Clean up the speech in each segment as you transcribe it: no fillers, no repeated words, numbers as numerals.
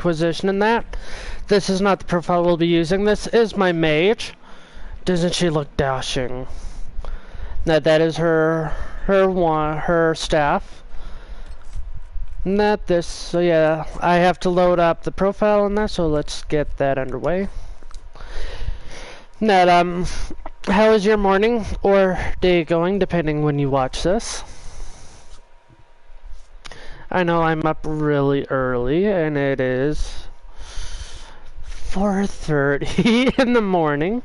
Inquisition in that. This is not the profile we'll be using. This is my mage. Doesn't she look dashing? Now that is her staff. Not this. So yeah, I have to load up the profile in that. So let's get that underway. Now, how is your morning or day going, depending when you watch this? I know I'm up really early, and it is 4:30 in the morning.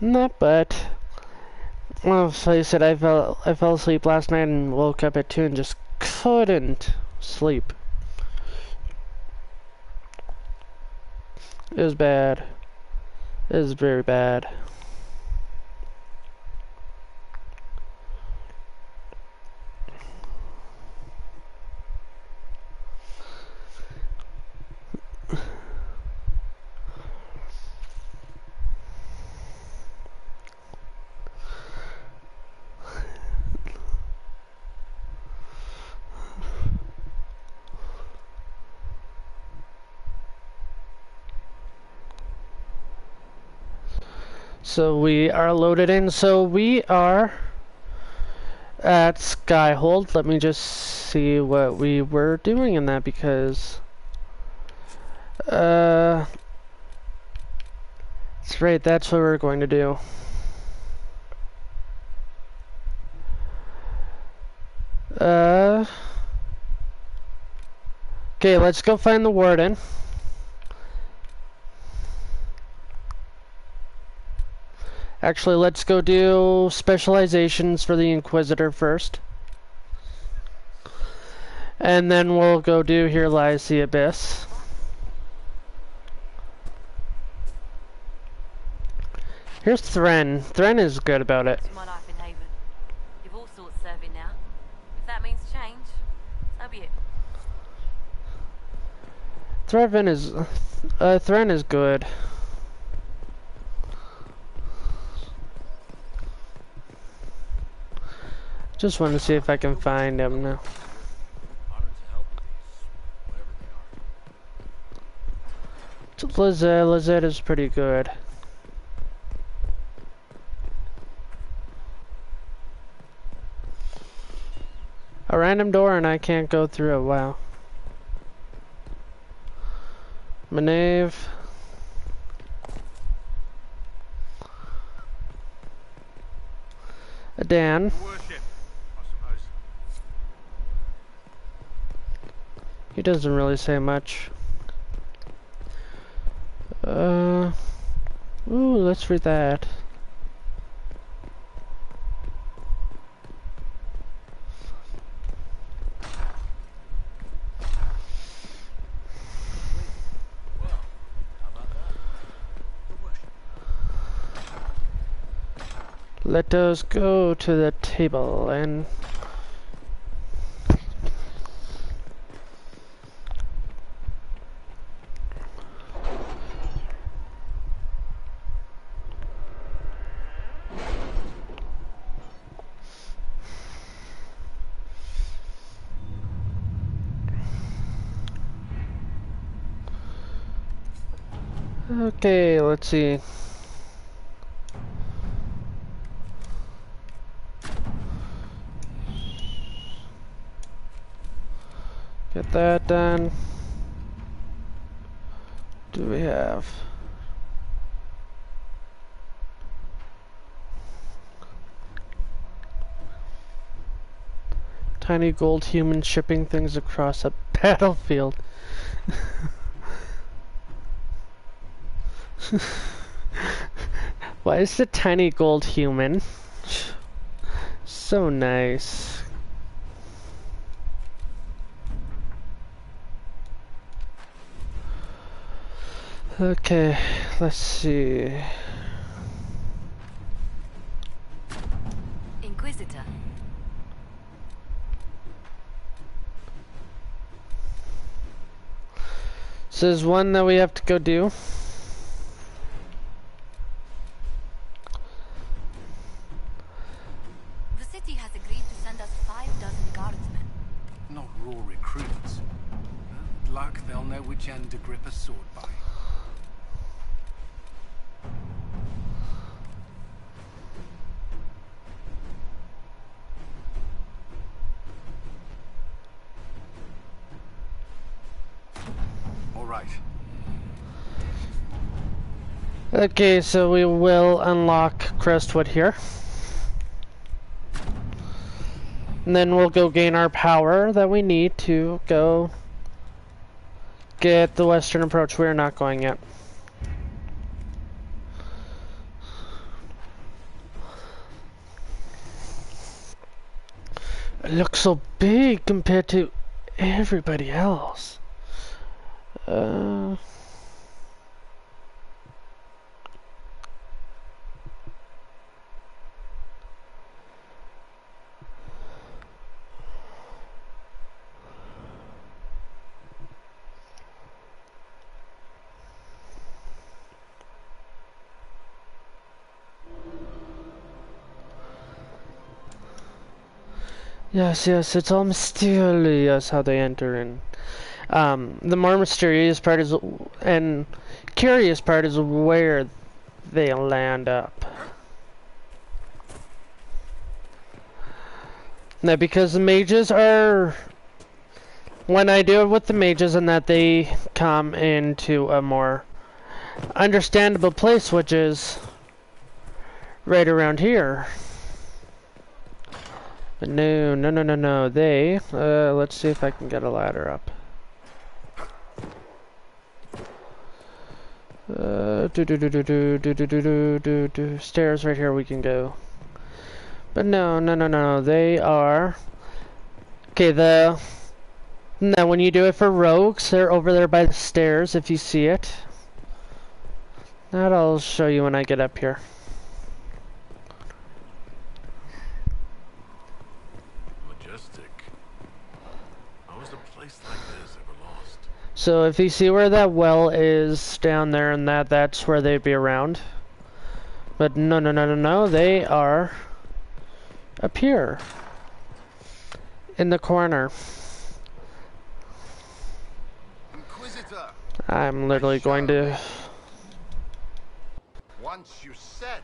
Not bad. Well, so you said I fell asleep last night and woke up at 2 and just couldn't sleep. It was bad. It was very bad. So we are loaded in. So we are at Skyhold. Let me just see what we were doing in that, because that's right, that's what we're going to do. Okay, let's go find the warden. Actually, let's go do specializations for the Inquisitor first. And then we'll go do Here Lies the Abyss. Here's Thren. Thren is good about it. My life in Haven. You've all sorts serving now. If that means change, so be it. Thren is good. Just want to see if I can find him now. Lizette is pretty good. A random door and I can't go through it. Wow. Manave. Dan. He doesn't really say much. Ooh, let's read that. Let us go to the table and okay, let's see. Get that done. Do we have? Tiny gold human shipping things across a battlefield. Why is the tiny gold human so nice? Okay, let's see. Inquisitor. So there's one that we have to go do. The city has agreed to send us 5 dozen guardsmen. Not raw recruits. With luck, they'll know which end to grip a sword by. All right. Okay, so we will unlock Crestwood here. And then we'll go gain our power that we need to go get the western approach. We're not going yet. It looks so big compared to everybody else. Yes, it's all mysterious how they enter in. The more mysterious part is, and curious part is where they land up. Now, because the mages are, when I do it with the mages, and that they come into a more understandable place, which is right around here. But no, they, let's see if I can get a ladder up. Stairs right here we can go. But no, they are... Okay, now when you do it for rogues, they're over there by the stairs, if you see it. That I'll show you when I get up here. So if you see where that well is down there, and that's where they'd be around. But no, they are up here in the corner. Inquisitor, I'm literally going to... once you said,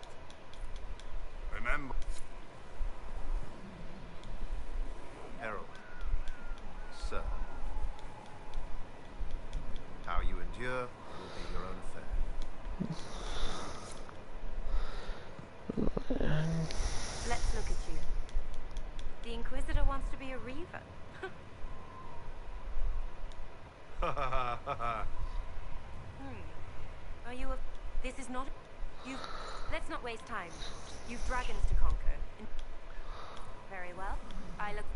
remember. Herald, sir. How you endure will be your own affair. Let's look at you. The Inquisitor wants to be a Reaver. Are you a... This is not... You... Let's not waste time. You've dragons to conquer. Very well. I look...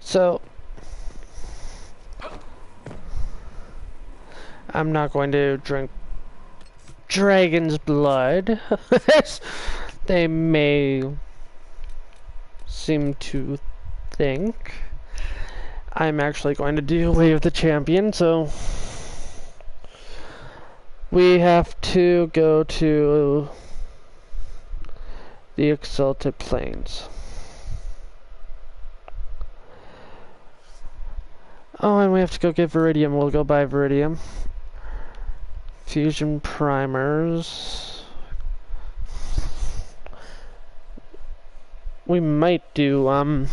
So... I'm not going to drink dragon's blood. They may seem to think. I'm actually going to do Way of the Champion, so we have to go to the Exalted Plains. Oh, and we have to go get Viridium. We'll go buy Viridium. Fusion primers. We might do, yeah,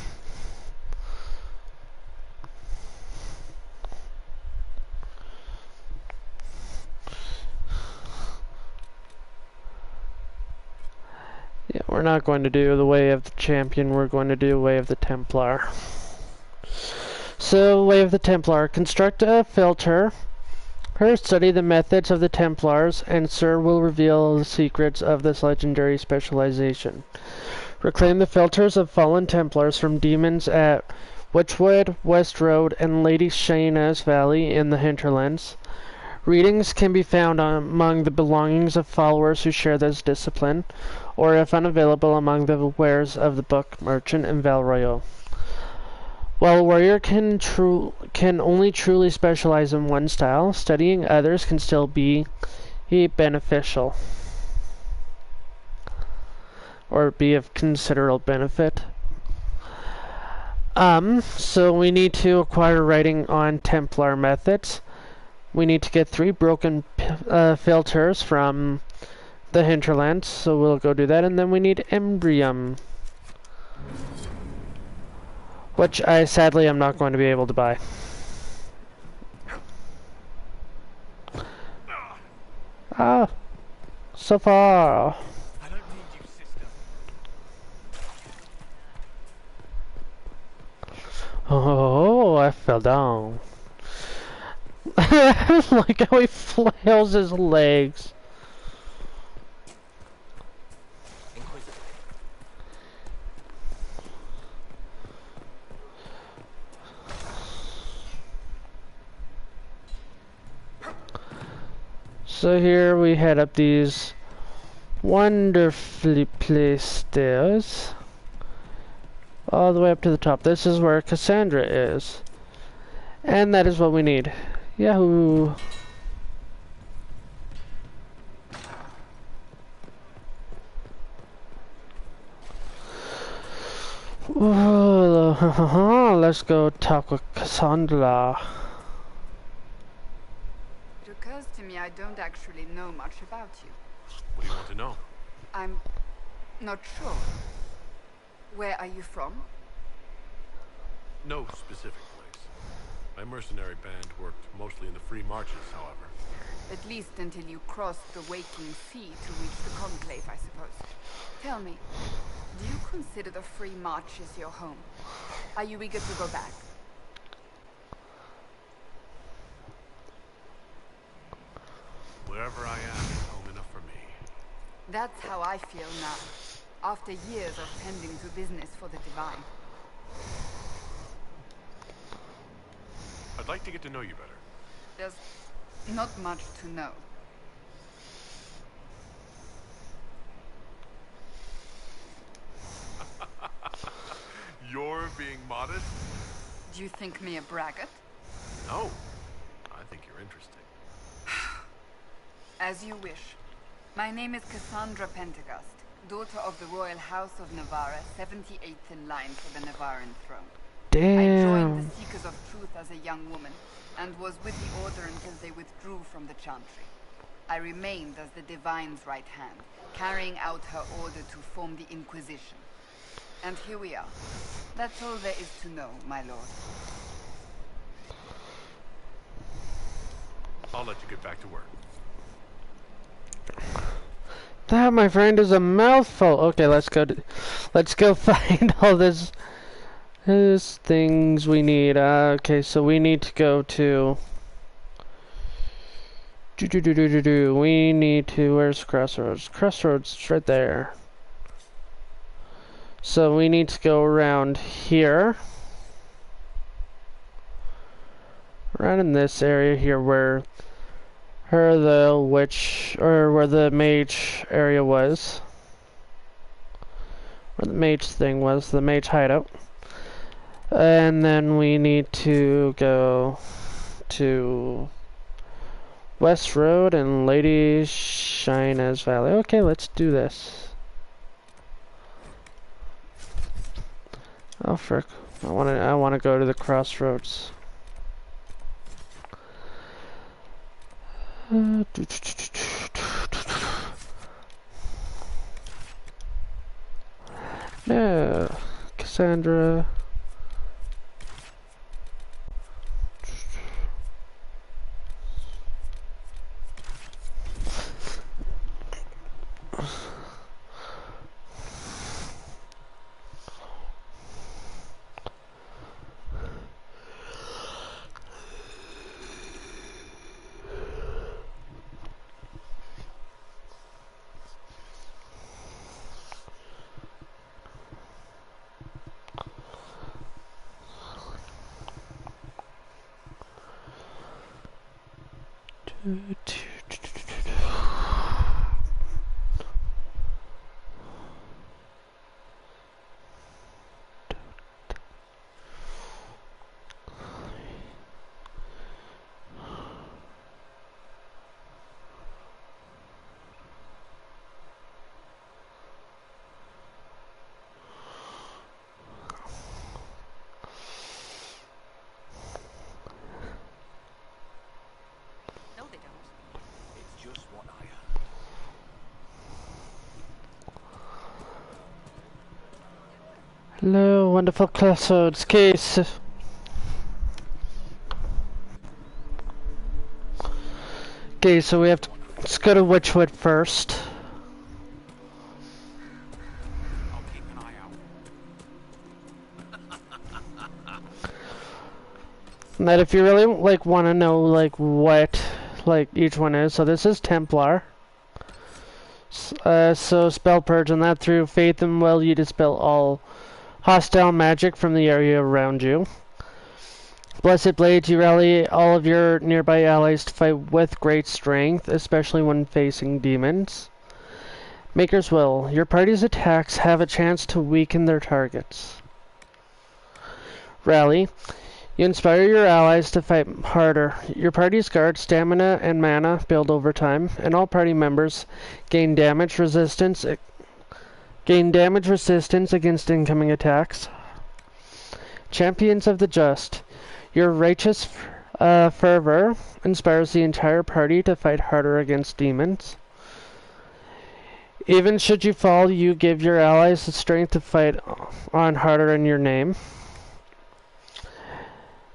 we're not going to do the Way of the Champion, we're going to do Way of the Templar. So, Way of the Templar. Construct a filter. Study the methods of the Templars, and Sir will reveal the secrets of this legendary specialization. Reclaim the filters of fallen Templars from demons at Witchwood, West Road, and Lady Shayna's Valley in the hinterlands. Readings can be found among the belongings of followers who share this discipline, or if unavailable, among the wares of the book merchant in Val Royale. While a warrior can only truly specialize in one style, studying others can still be beneficial, or be of considerable benefit. So we need to acquire writing on Templar methods. We need to get 3 broken filters from the hinterlands, so we'll go do that, and then we need embryum, which I sadly am not going to be able to buy. Ah, so far. I don't need you, sister. Oh, I fell down. Look how he flails his legs. Inquisitor. So here we head up these wonderfully placed stairs all the way up to the top. This is where Cassandra is. And that is what we need. Yahoo! Let's go talk with Cassandra. It occurs to me I don't actually know much about you. What do you want to know? I'm not sure. Where are you from? No specific place. My mercenary band worked mostly in the free marches, however. At least until you crossed the waking sea to reach the Conclave, I suppose. Tell me, do you consider the free marches your home? Are you eager to go back? Wherever I am is home enough for me. That's how I feel now, after years of tending to business for the Divine. I'd like to get to know you better. There's not much to know. You're being modest? Do you think me a braggart? No. I think you're interesting. As you wish. My name is Cassandra Pentecost, daughter of the Royal House of Navarra, 78th in line for the Navarran throne. I joined Damn. the Seekers of Truth as a young woman, and was with the Order until they withdrew from the Chantry. I remained as the Divine's right hand, carrying out her order to form the Inquisition. And here we are. That's all there is to know, my lord. I'll let you get back to work. That, my friend, is a mouthful. Okay, let's go find all this things we need. Okay, so we need to go to we need to, where's Crossroads? Crossroads is right there. So we need to go around here. Around in this area here where the witch, or where the mage area was. Where the mage thing was, the mage hideout. And then we need to go to West Road and Lady Shina's Valley. Okay, let's do this. Oh frick. I wanna go to the crossroads. No, Cassandra. Hello, wonderful crossroads case. Okay, so we have to, let's go to Witchwood first. I'll keep an eye out. And that if you really like want to know like what like each one is, so this is Templar. So spell purge, and that through faith and will you dispel all hostile magic from the area around you. Blessed Blades, you rally all of your nearby allies to fight with great strength, especially when facing demons. Maker's Will, your party's attacks have a chance to weaken their targets. Rally, you inspire your allies to fight harder. Your party's guard, stamina, and mana build over time, and all party members gain damage resistance against incoming attacks. Champions of the Just, your righteous fervor inspires the entire party to fight harder against demons. Even should you fall, you give your allies the strength to fight on harder in your name.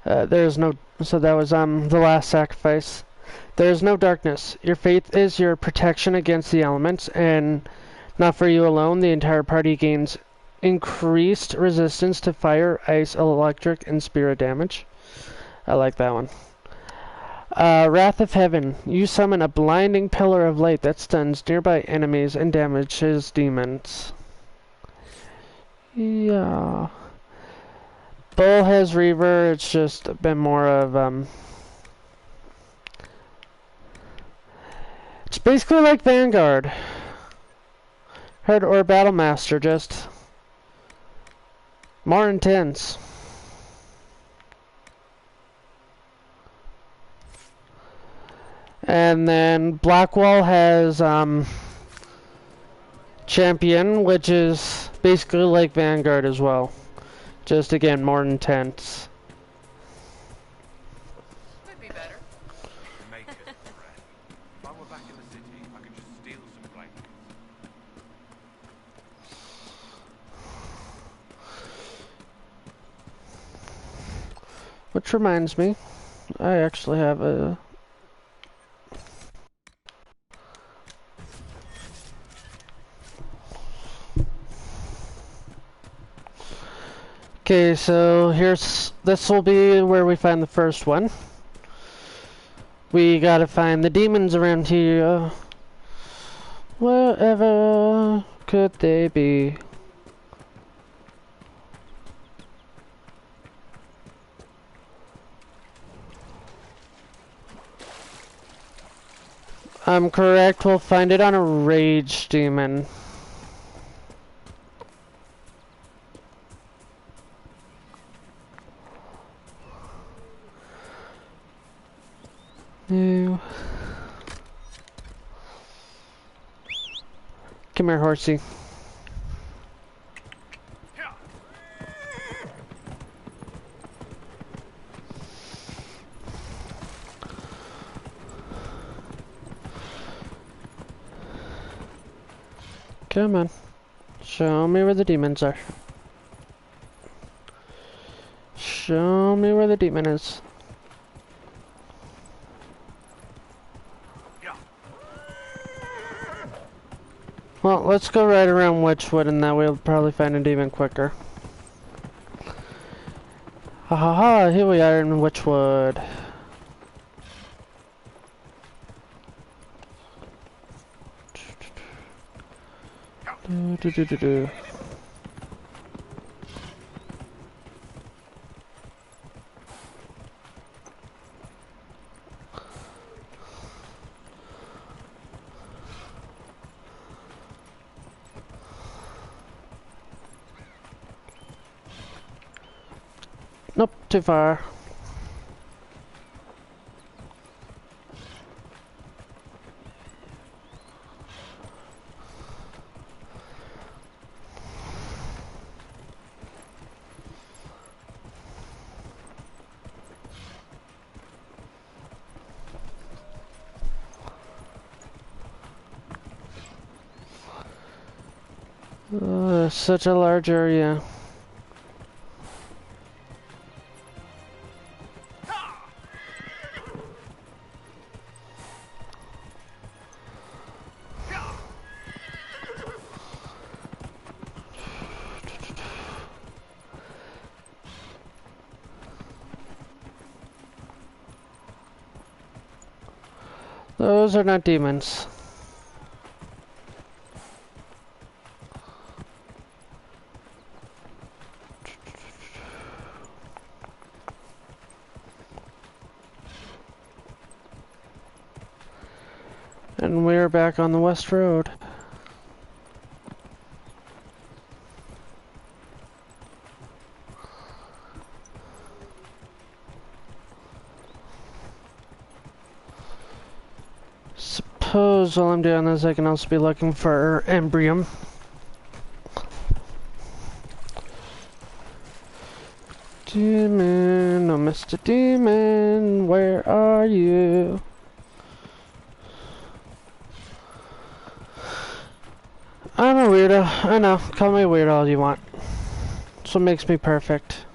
There's no, so that was the last sacrifice. There is no darkness. Your faith is your protection against the elements, and not for you alone, the entire party gains increased resistance to fire, ice, electric, and spirit damage. I like that one. Wrath of Heaven. You summon a blinding pillar of light that stuns nearby enemies and damages demons. Yeah. Bull has Reaver. It's just been more of, it's basically like Vanguard. Or Battlemaster, just more intense. And then Blackwall has Champion, which is basically like Vanguard as well. Just again, more intense. Could be better. Make it, friend. If I were back in the city, I could just steal some blankets. Which reminds me, I actually have a... Okay, so this will be where we find the first one. We gotta find the demons around here. Wherever could they be? I'm correct, we'll find it on a rage demon. No. Come here, horsey. Come on. Show me where the demons are. Show me where the demon is. Well, let's go right around Witchwood, and that way we'll probably find it even quicker. Ha ha ha, here we are in Witchwood. Do, do, do, do, do. Nope, too far. Such a large area. Those are not demons. And we're back on the West Road. Suppose while I'm doing this, I can also be looking for Embrium. Demon, oh Mr. Demon, where are you? I'm a weirdo. I know. Call me a weirdo all you want. That's what makes me perfect.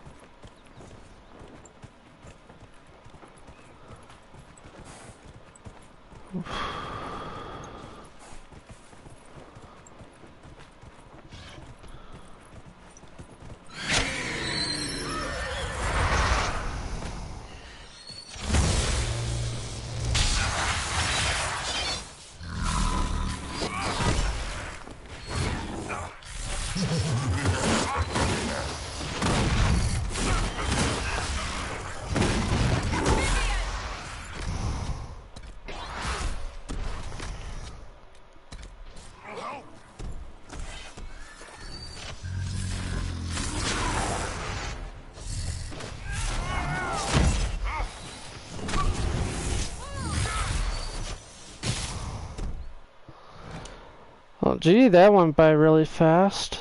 Oh, gee, that went by really fast.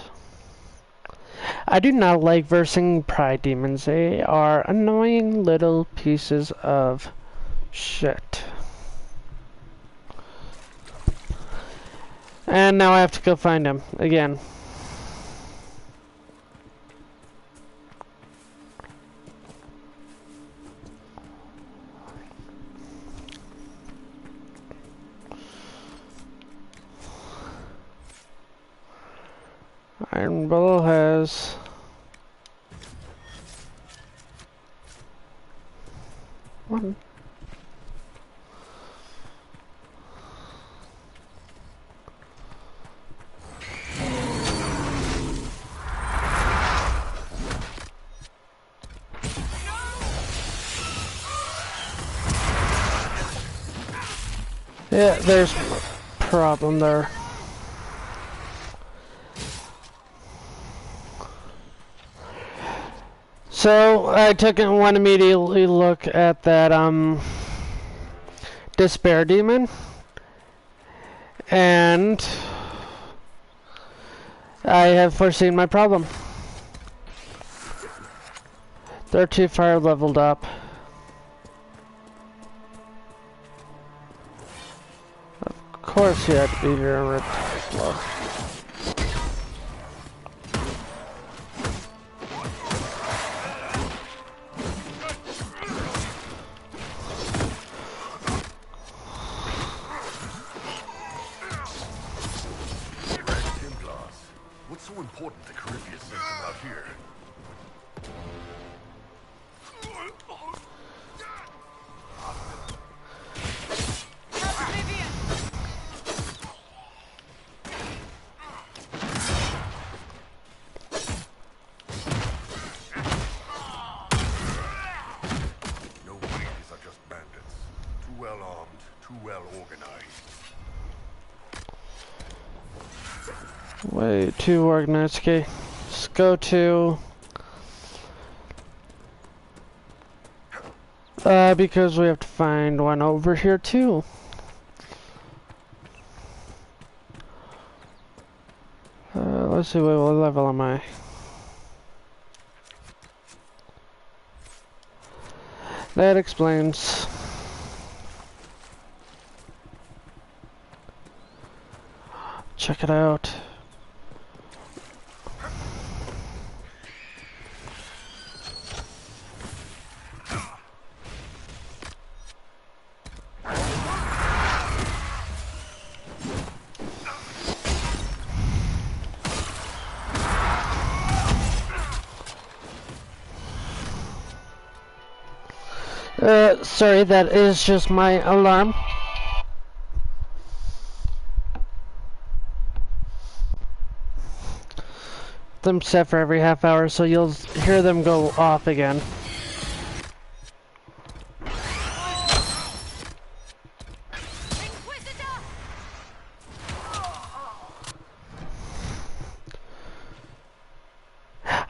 I do not like versing pride demons. They are annoying little pieces of shit. And now I have to go find him again. Iron Bull has one. Yeah, there's a problem there. So I took one immediately look at that despair demon, and I have foreseen my problem. They're too far leveled up. Of course you had to be here and blow. What's so important that Caribbean sent them out here? No way these are just bandits. Too well armed, too well organized. Way too organized. Okay, let's go to because we have to find one over here too. Let's see, what level am I? That explains. Check it out. Sorry, that is just my alarm. them set for every half hour, so you'll hear them go off again. Inquisitor!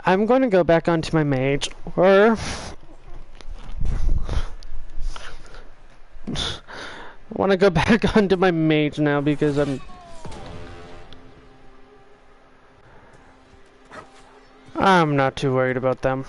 I'm going to go back onto my mage, or I want to go back onto my mage now because I'm not too worried about them.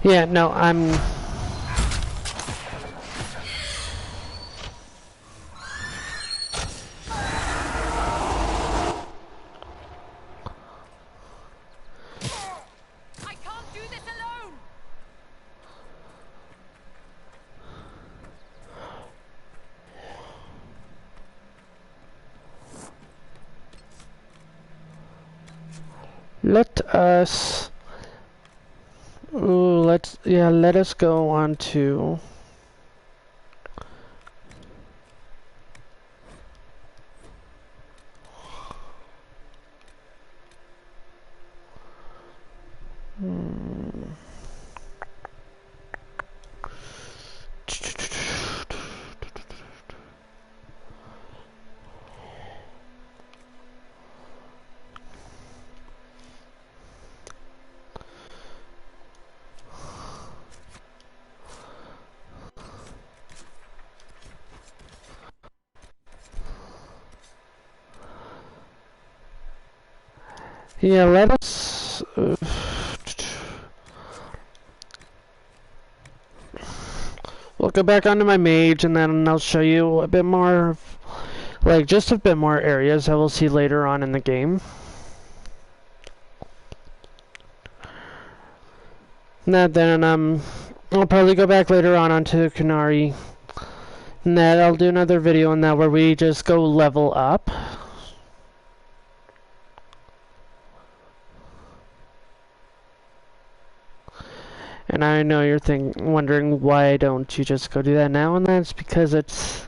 Yeah, no, I can't do this alone! let us, ooh, let us go on to, yeah, let us, we'll go back onto my mage and then I'll show you a bit more, like just a bit more areas I will see later on in the game. And then I'll probably go back later on onto Kunari. And then I'll do another video on that where we just go level up. And I know you're wondering why don't you just go do that now, and that's because it's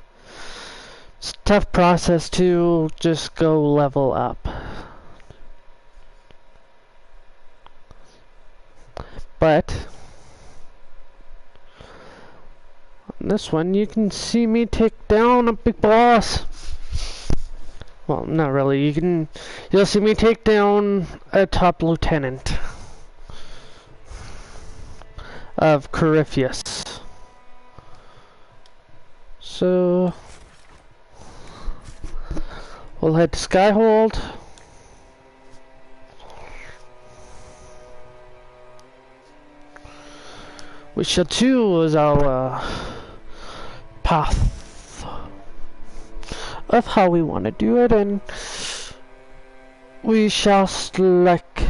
a tough process to just go level up. But on this one you can see me take down a big boss. Well, not really. You'll see me take down a top lieutenant of Corypheus. So we'll head to Skyhold. We shall choose our path of how we want to do it, and we shall select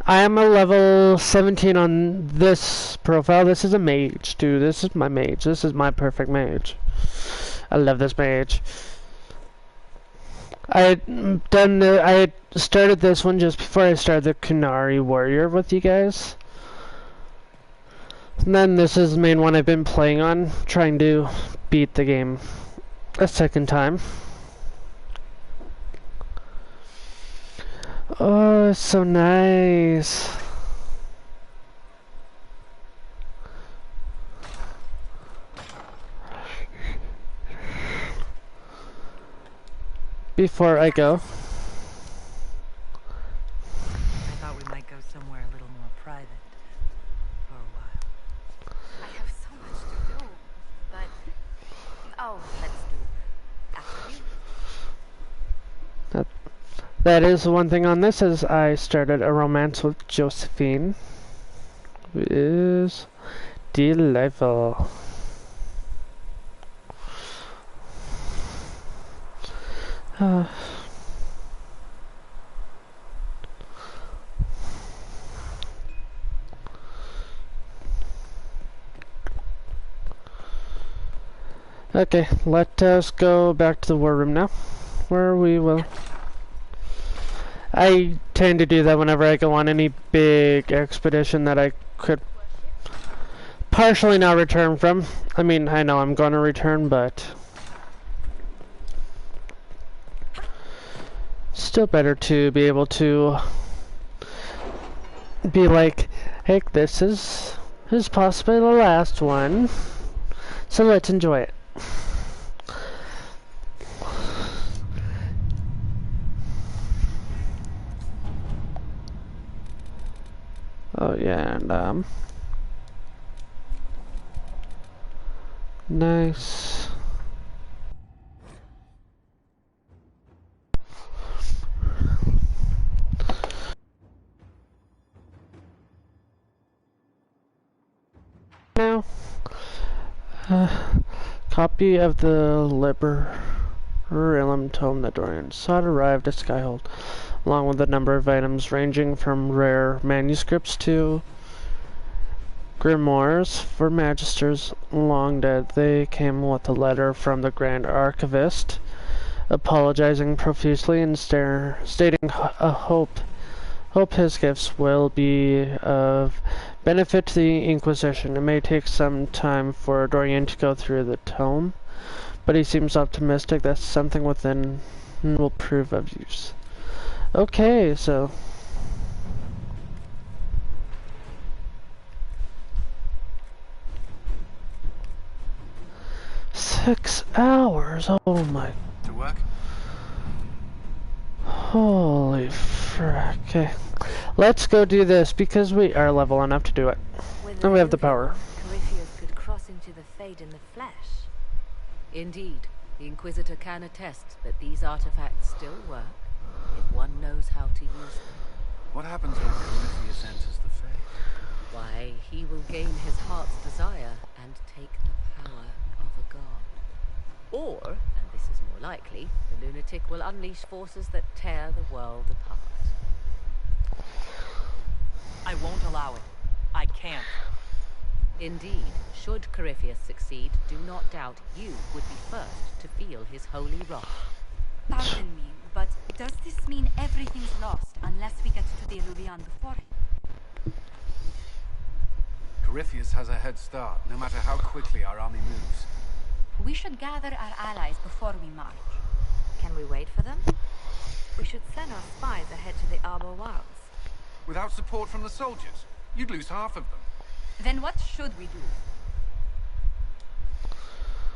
I am a level 17 on this profile. This is a mage, dude. This is my mage. This is my perfect mage. I love this mage. I started this one just before I started the Kunari Warrior with you guys. And then this is the main one I've been playing on, trying to beat the game a second time. Oh, it's so nice. Before I go, I thought we might go somewhere a little more private for a while. I have so much to do, but oh, let's do after you. that is the one thing on this is I started a romance with Josephine. It is delightful. Okay, let us go back to the war room now, where we will... I tend to do that whenever I go on any big expedition that I could partially not return from. I mean, I know I'm going to return, but... still better to be able to be like, hey, this is possibly the last one, so let's enjoy it. Oh yeah, and nice. Now, copy of the Liberum tome that Dorian sought arrived at Skyhold, along with a number of items ranging from rare manuscripts to grimoires for magisters long dead. They came with a letter from the Grand Archivist, apologizing profusely and stating a hope his gifts will be of benefit to the Inquisition. It may take some time for Dorian to go through the tome, but he seems optimistic that something within will prove of use. Okay, so... 6 hours, oh my... To work? Holy frick. Okay. Let's go do this because we are level enough to do it. And we have the power. Corypheus could cross into the Fade in the flesh. Indeed, the Inquisitor can attest that these artifacts still work if one knows how to use them. What happens when Corypheus enters the Fade? Why, he will gain his heart's desire and take the power of a god. Or, and this is more likely, the lunatic will unleash forces that tear the world apart. I won't allow it. I can't. Indeed, should Corypheus succeed, do not doubt you would be first to feel his holy wrath. Pardon me, but does this mean everything's lost unless we get to the Rubian before him? Corypheus has a head start, no matter how quickly our army moves. We should gather our allies before we march. Can we wait for them? We should send our spies ahead to the Arbor Wilds. Without support from the soldiers, you'd lose half of them. Then what should we do?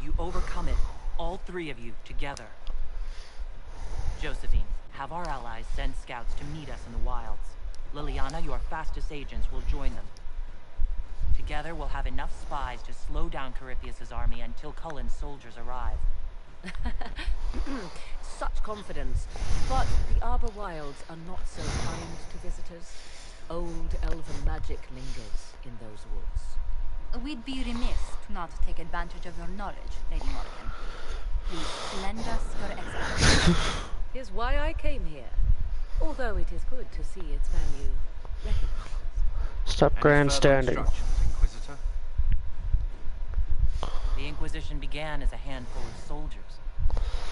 You overcome it, all three of you, together. Josephine, have our allies send scouts to meet us in the wilds. Liliana, your fastest agents, will join them. Together, we'll have enough spies to slow down Corypheus's army until Cullen's soldiers arrive. Such confidence. But the Arbor Wilds are not so kind to visitors. Old elven magic lingers in those woods. We'd be remiss to not take advantage of your knowledge, Lady Morgan. Please lend us your expertise. Is why I came here. Although it is good to see its value recognized. Stop Any further grandstanding. instructions, Inquisitor? The Inquisition began as a handful of soldiers.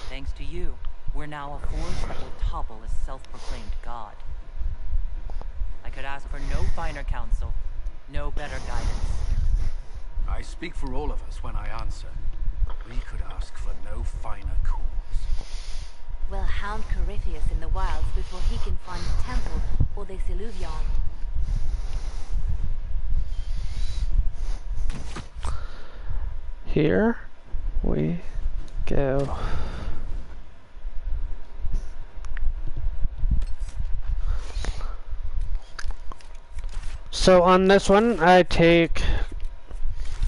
Thanks to you, we're now a force that will topple a self-proclaimed god. I could ask for no finer counsel, no better guidance. I speak for all of us when I answer. We could ask for no finer cause. We'll hound Corypheus in the wilds before he can find the temple or this illuvion. Here we go. So on this one, I take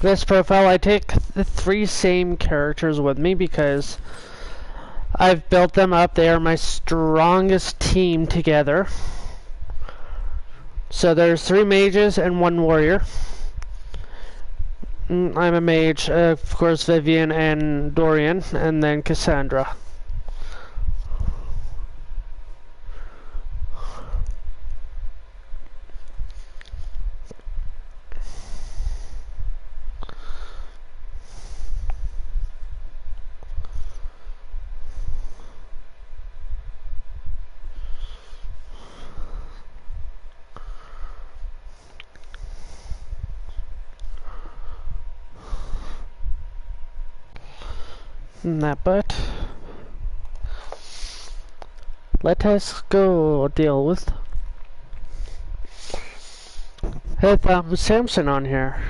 this profile, I take the 3 same characters with me because I've built them up. They are my strongest team together. So there's 3 mages and 1 warrior. I'm a mage, of course, Vivian and Dorian, and then Cassandra. But let us go deal with Samson on here.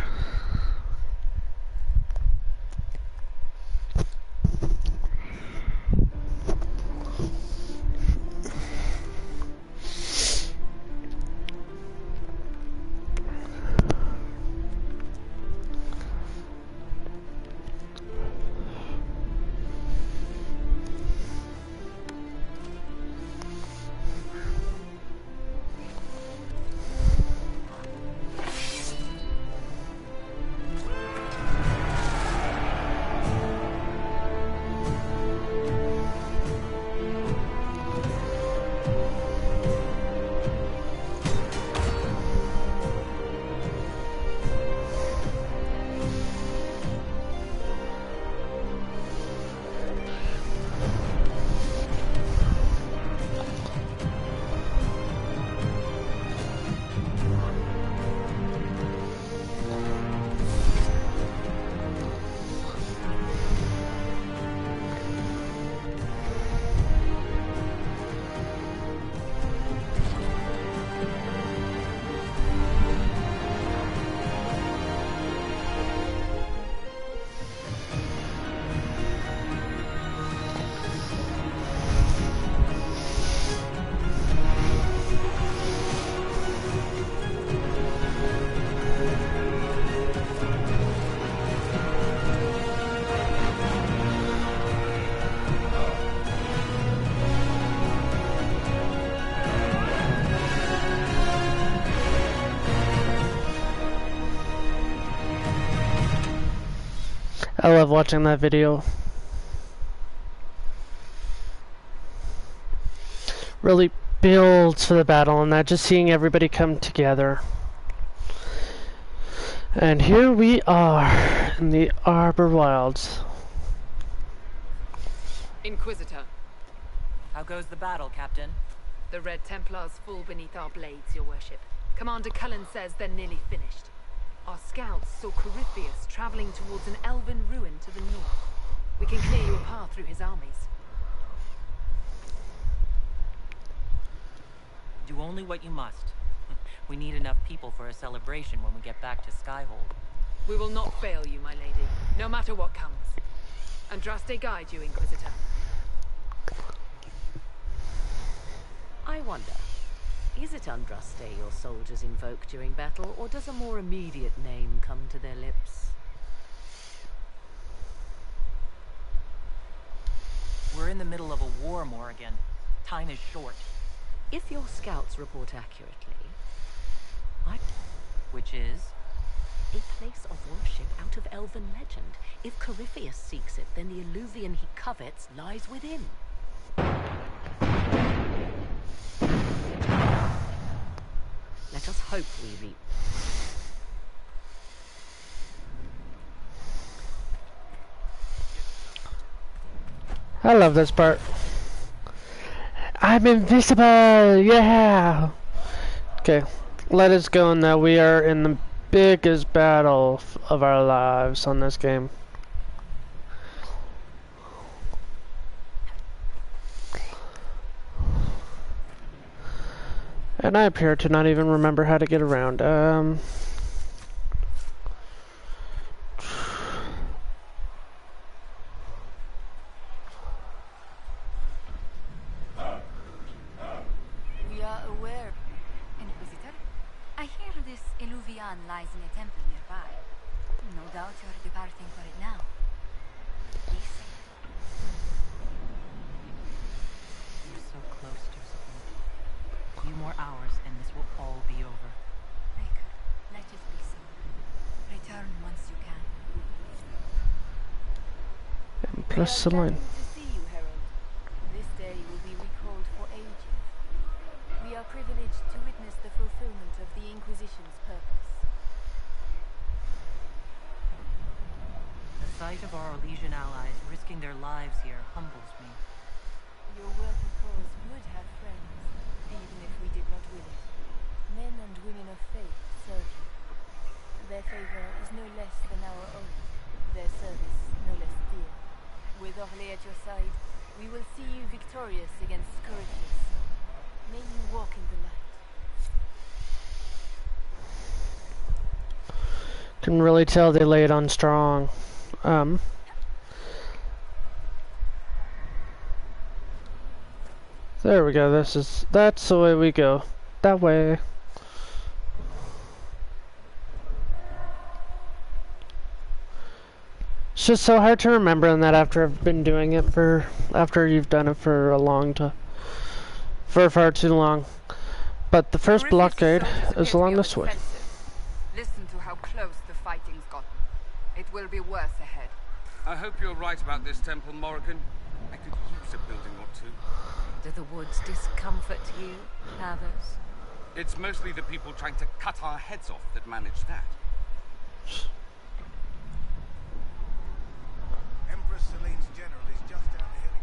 I love watching that video. Really builds for the battle, and that just seeing everybody come together. And here we are in the Arbor Wilds. Inquisitor, How goes the battle, Captain? the Red Templars fall beneath our blades, your worship. Commander Cullen says they're nearly finished. Our scouts saw Corypheus traveling towards an elven ruin to the north. We can clear you a path through his armies. Do only what you must. We need enough people for a celebration when we get back to Skyhold. We will not fail you, my lady, no matter what comes. Andraste guide you, Inquisitor. I wonder, is it Andraste your soldiers invoke during battle, or does a more immediate name come to their lips? We're in the middle of a war, Morrigan. Time is short. If your scouts report accurately, Which is? a place of worship out of elven legend. If Corypheus seeks it, then the illuvion he covets lies within. Let us hope we reap. I love this part. I'm invisible! Yeah! Okay, let us go now. We are in the biggest battle of our lives on this game. And I appear to not even remember how to get around. We are aware, Inquisitor. I hear this Eluvian lies in a temple nearby. No doubt you are departing for it now. Be safe. You're so close, Josephine. A few more hours and this will all be over. Raker, let it be so. Return once you can. Plus Celine. To see you, Herald. This day will be recalled for ages. We are privileged to witness the fulfillment of the Inquisition's purpose. The sight of our Elysian allies risking their lives here humbles me. Your worthy cause would have friends, even if we did not will it. Men and women of faith serve you. Their favor is no less than our own, their service no less dear. With Orlais at your side, we will see you victorious against Corypheus. May you walk in the light. Can really tell they lay it on strong. There we go. That's the way we go. That way. It's just so hard to remember in that after I've been doing it after you've done it for a long time, for far too long. But the first blockade is along this way. Listen to how close the fighting's gotten. It will be worse ahead. I hope you're right about this temple, Morrigan. I could use a building or two. Do the woods discomfort you, others? It's mostly the people trying to cut our heads off that manage that. Empress Celine's general is just down the hill,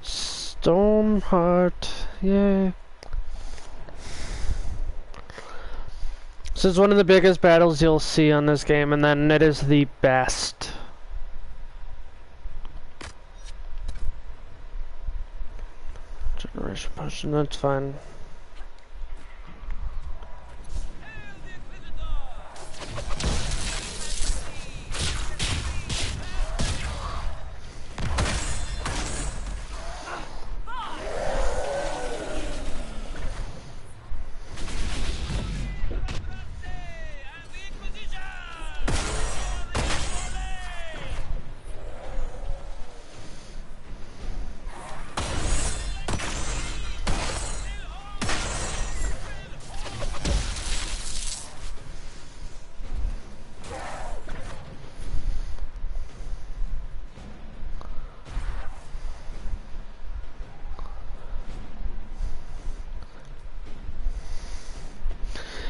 Inquisitor. Stormheart, yay. This is one of the biggest battles you'll see on this game, and then it is the best. Generation potion, that's fine.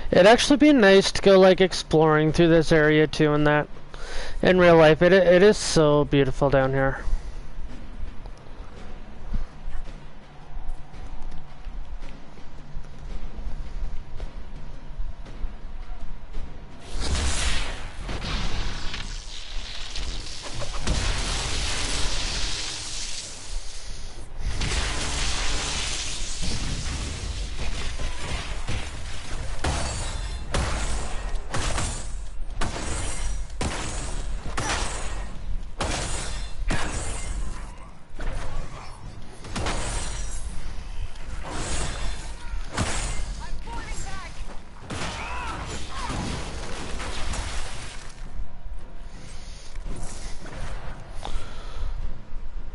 It'd actually be nice to go like exploring through this area too, and that in real life it is so beautiful down here.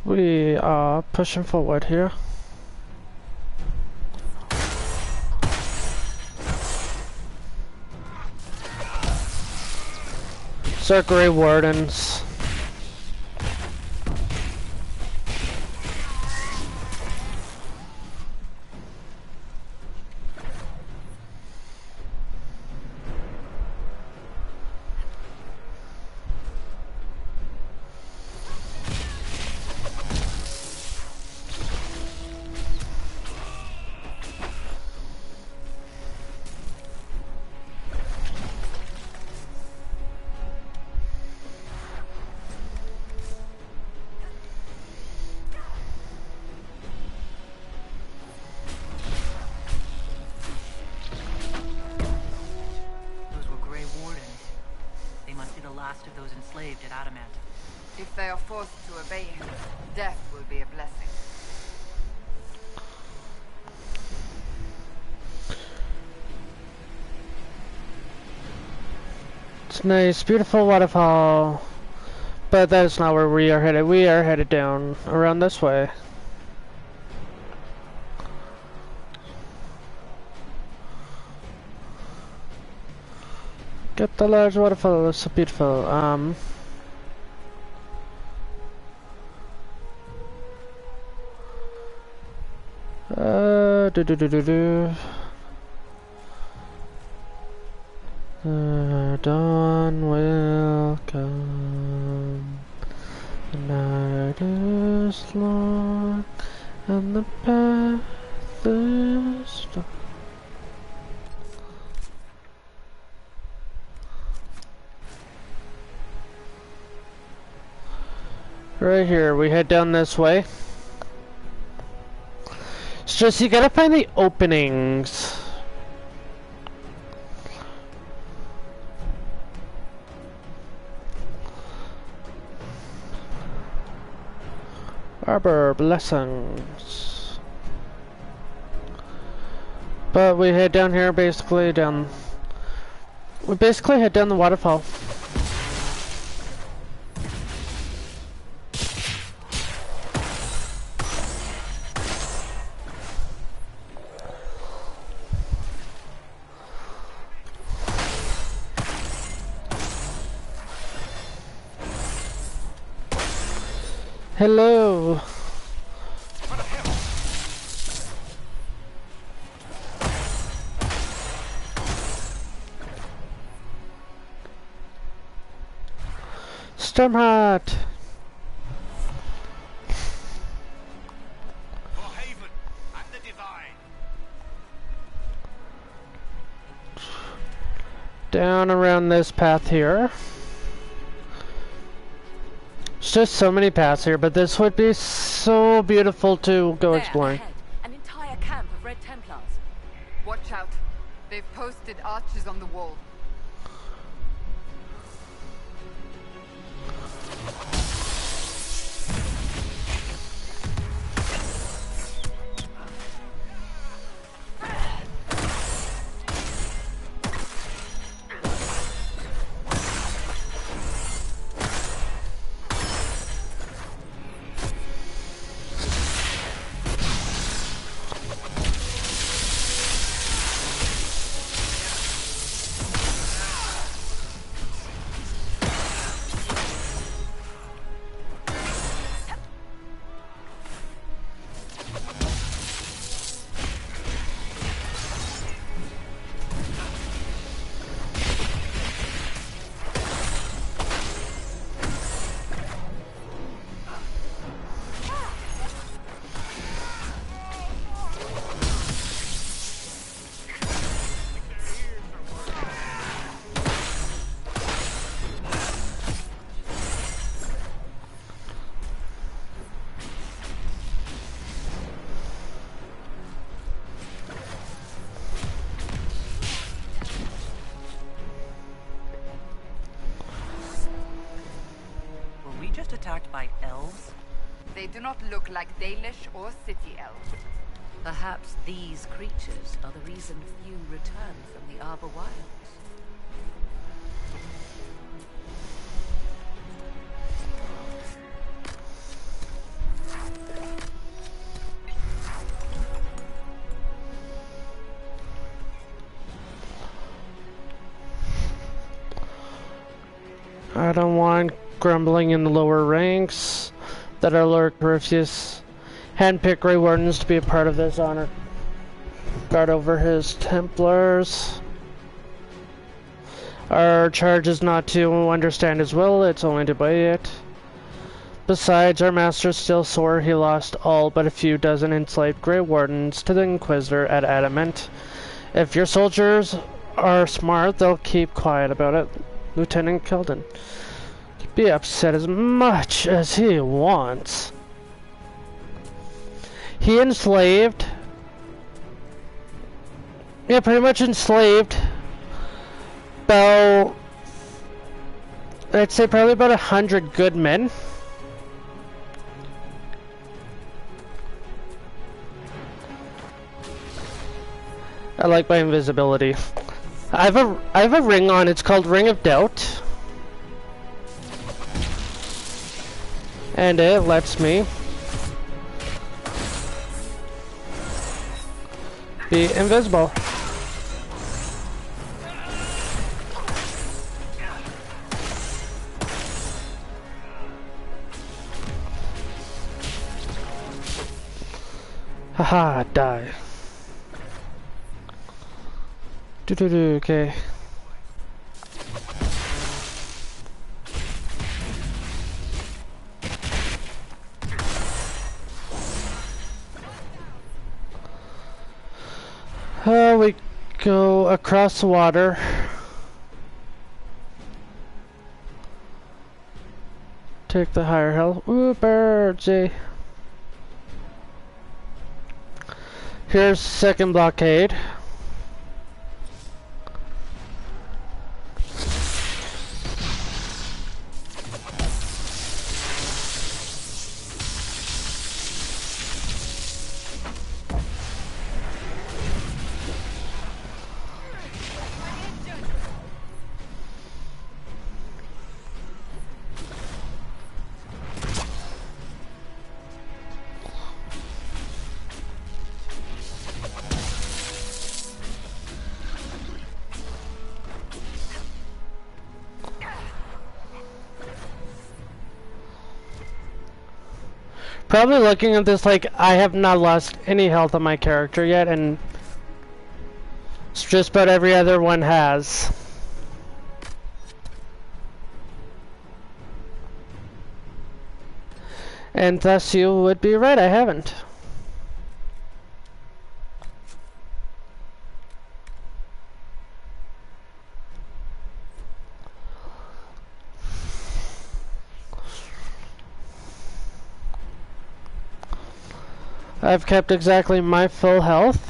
We are pushing forward here. Sir Grey Wardens. those enslaved at Adamant. If they are forced to obey him, death will be a blessing. It's nice, beautiful waterfall. But that is not where we are headed. We are headed down around this way. Get the large waterfall, it's so beautiful. Dawn will come. The night is long, and the path is dark. Right here, we head down this way. It's just you gotta find the openings. Arbor blessings. But we head down here, basically down. We basically head down the waterfall. Hello. Stormheart. For Haven and the Divine. Down around this path here. There's just so many paths here, but this would be so beautiful to go exploring. Ahead, an entire camp of Red Templars. Watch out. They've posted archers on the wall. Attacked by elves? They do not look like Dalish or city elves. Perhaps these creatures are the reason few return from the Arbor Wilds. I don't want grumbling in the lower ranks that our Lord Corypheus handpicked Grey Wardens to be a part of this honor. Guard over his Templars. Our charge is not to understand his will, it's only to obey it. Besides, our master's still sore he lost all but a few dozen enslaved Grey Wardens to the Inquisitor at Adamant. If your soldiers are smart, they'll keep quiet about it. Lieutenant Keldon. Be upset as much as he wants. He enslaved. Yeah, pretty much enslaved about I'd say probably about 100 good men. I like my invisibility. I have a ring on. It's called Ring of Doubt, and it lets me be invisible. Haha, die. Okay. We go across the water. Take the higher hill. Ooh, birdsy. Here's second blockade. Probably looking at this like I have not lost any health on my character yet, and it's just about every other one has. And thus you would be right, I haven't. I've kept exactly my full health.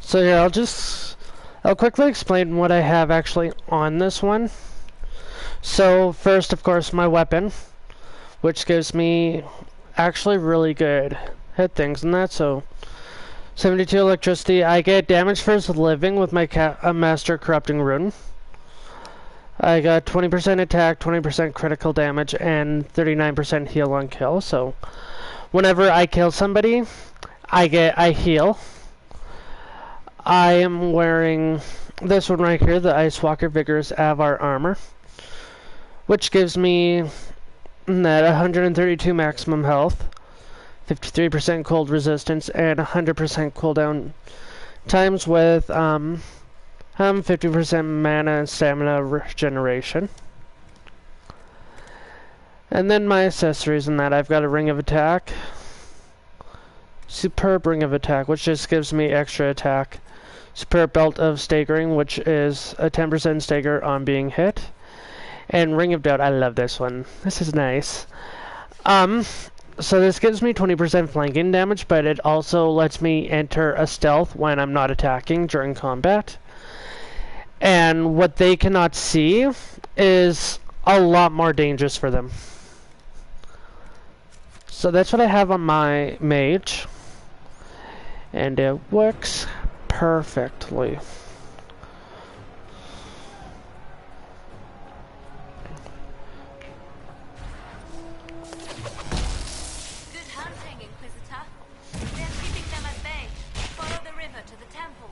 So yeah, I'll quickly explain what I have actually on this one. So first, of course, my weapon, which gives me actually really good hit things and that. So 72 electricity. I get damage first living with my master corrupting rune. I got 20% attack, 20% critical damage, and 39% heal on kill. So whenever I kill somebody, I heal. I am wearing this one right here, the Ice Walker Vigorous Avar armor, which gives me that 132 maximum health, 53% cold resistance, and 100% cooldown times with 50% mana and stamina regeneration. And then my accessories in that, I've got a Ring of Attack, Superb Ring of Attack, which just gives me extra attack. Superb Belt of Staggering, which is a 10% stagger on being hit. And Ring of Doubt, I love this one. This is nice. So this gives me 20% flanking damage, but it also lets me enter a stealth when I'm not attacking during combat. And what they cannot see is a lot more dangerous for them. So that's what I have on my mage. And it works perfectly. Good hunting, Inquisitor. They're keeping them at bay. Follow the river to the temple.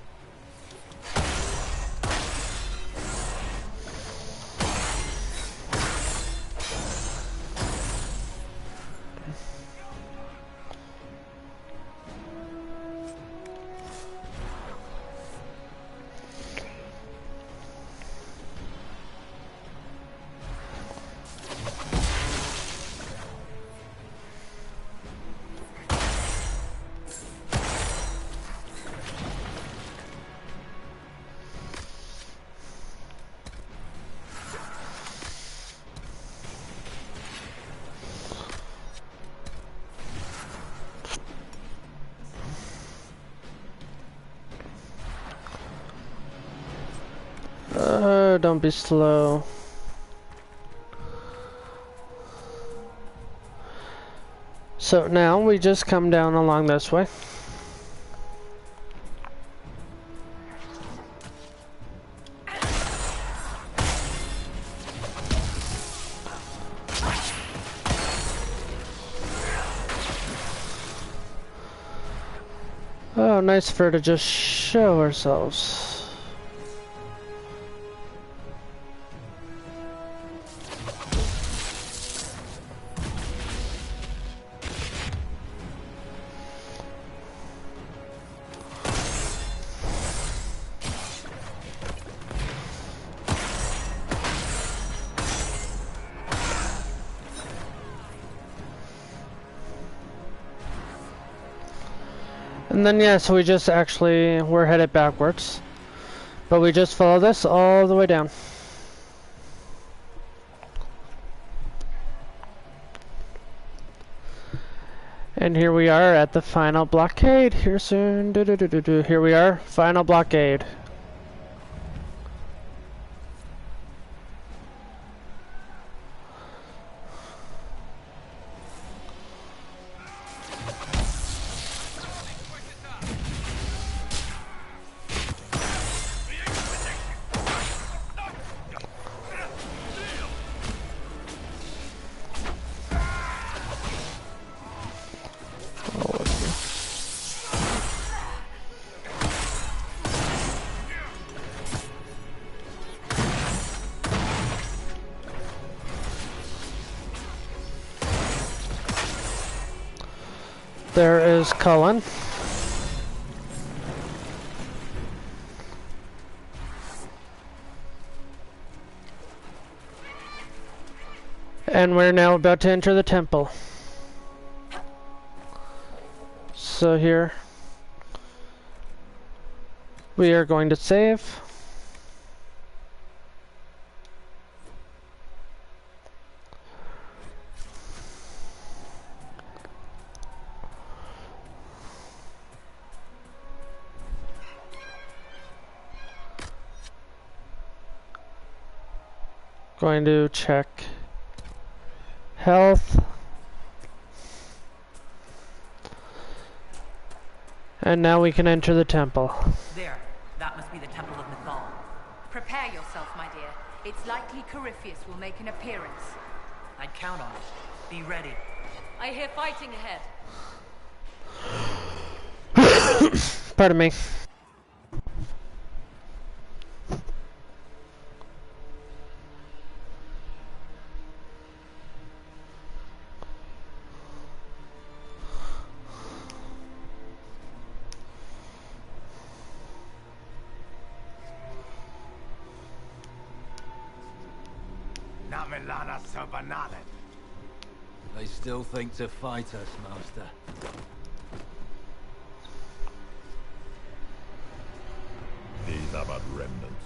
Oh, don't be slow. So now we just come down along this way. Oh, nice for her to just show ourselves. And then yeah, so we just actually, we're headed backwards. But we just follow this all the way down. And here we are at the final blockade. Here soon. Here we are, final blockade. There is Cullen. And we're now about to enter the temple. So here we are going to save. Going to check health. And now we can enter the temple. There. That must be the Temple of Mythal. Prepare yourself, my dear. It's likely Corypheus will make an appearance. I'd count on it. Be ready. I hear fighting ahead. Pardon me. They still think to fight us, Master. These are but remnants.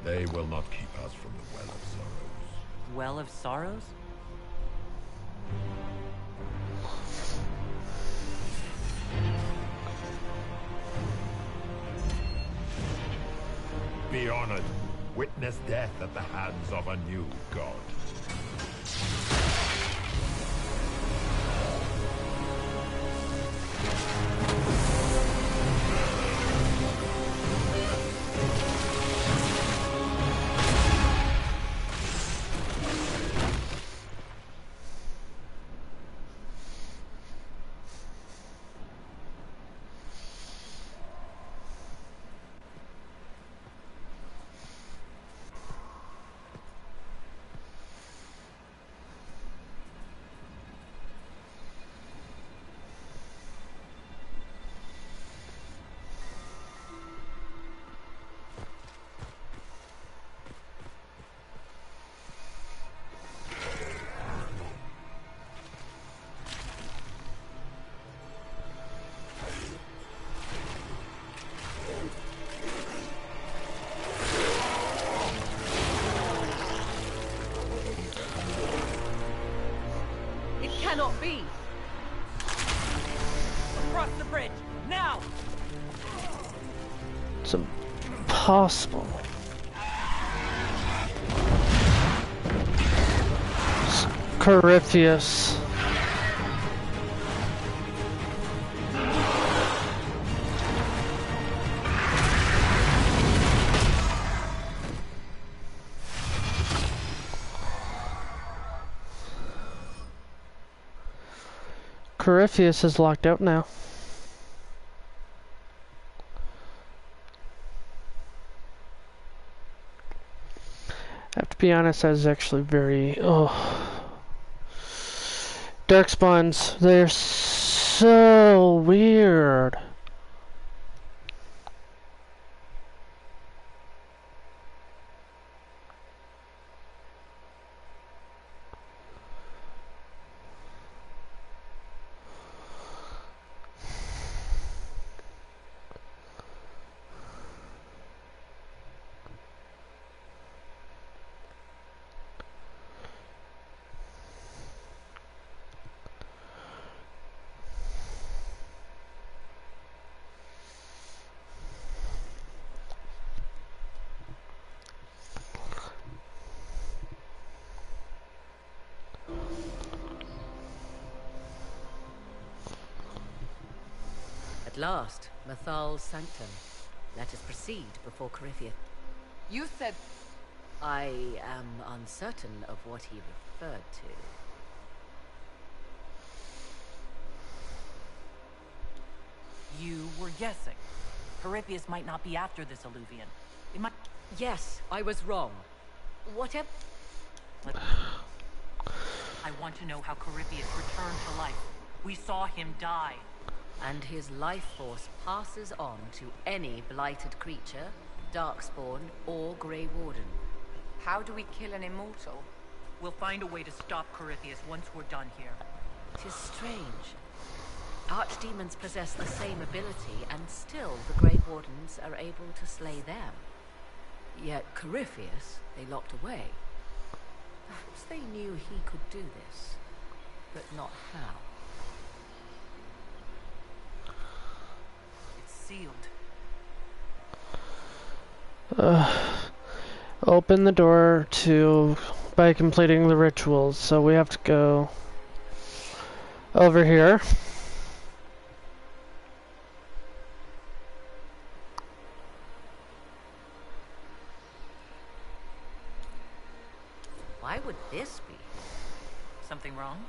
They will not keep us from the Well of Sorrows. Well of Sorrows? Be honored. Witness death at the hands of a new god. Cannot be. Across the bridge, now! It's impossible. Corypheus. Corypheus is locked out now. I have to be honest, I was actually very... Darkspawns, they're so weird. At last, Mathal's sanctum. Let us proceed before Corypheus. You said... I am uncertain of what he referred to. You were guessing. Corypheus might not be after this Alluvian. It might... Yes, I was wrong. Whatever... I want to know how Corypheus returned to life. We saw him die. And his life force passes on to any blighted creature, darkspawn, or Grey Warden. How do we kill an immortal? We'll find a way to stop Corypheus once we're done here. 'Tis strange. Archdemons possess the same ability, and still the Grey Wardens are able to slay them. Yet Corypheus they locked away. Perhaps they knew he could do this, but not how. It's sealed. Open the door by completing the rituals. So we have to go over here. Why would this be? Something wrong?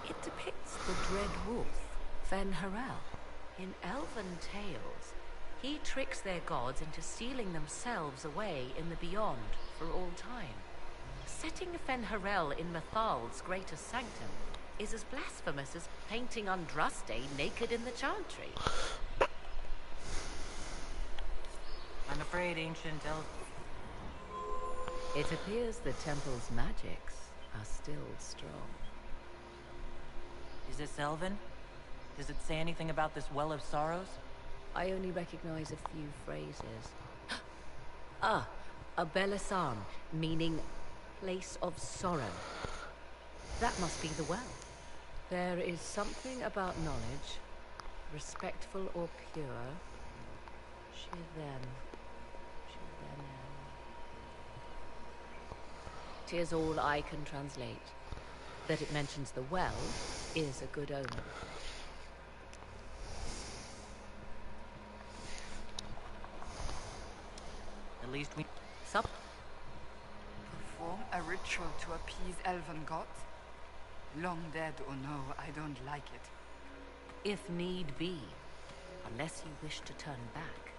It depicts the Dread Wolf, Fen-Harel. In elven tales, he tricks their gods into sealing themselves away in the beyond for all time. Setting Fen-Harel in Mathal's greatest sanctum is as blasphemous as painting Andraste naked in the chantry. I'm afraid ancient elf... It appears the temple's magics are still strong. Is this elven? Does it say anything about this Well of Sorrows? I only recognize a few phrases. Ah, a Belisam, meaning place of sorrow. That must be the well. There is something about knowledge, respectful or pure. Tis all I can translate. That it mentions the well is a good omen. At least we... Perform a ritual to appease elven gods? Long dead or no, I don't like it. If need be, unless you wish to turn back.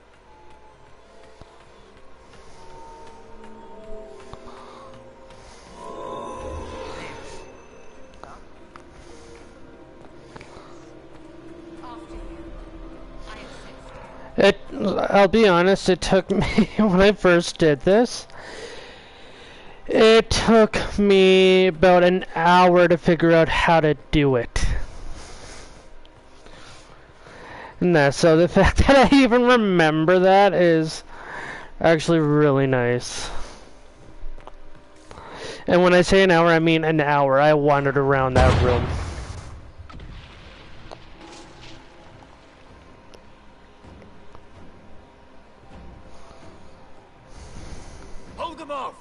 I'll be honest, it took me, when I first did this, it took me about an hour to figure out how to do it. So the fact that I even remember that is actually really nice. And when I say an hour, I mean an hour. I wandered around that room. Hold them off!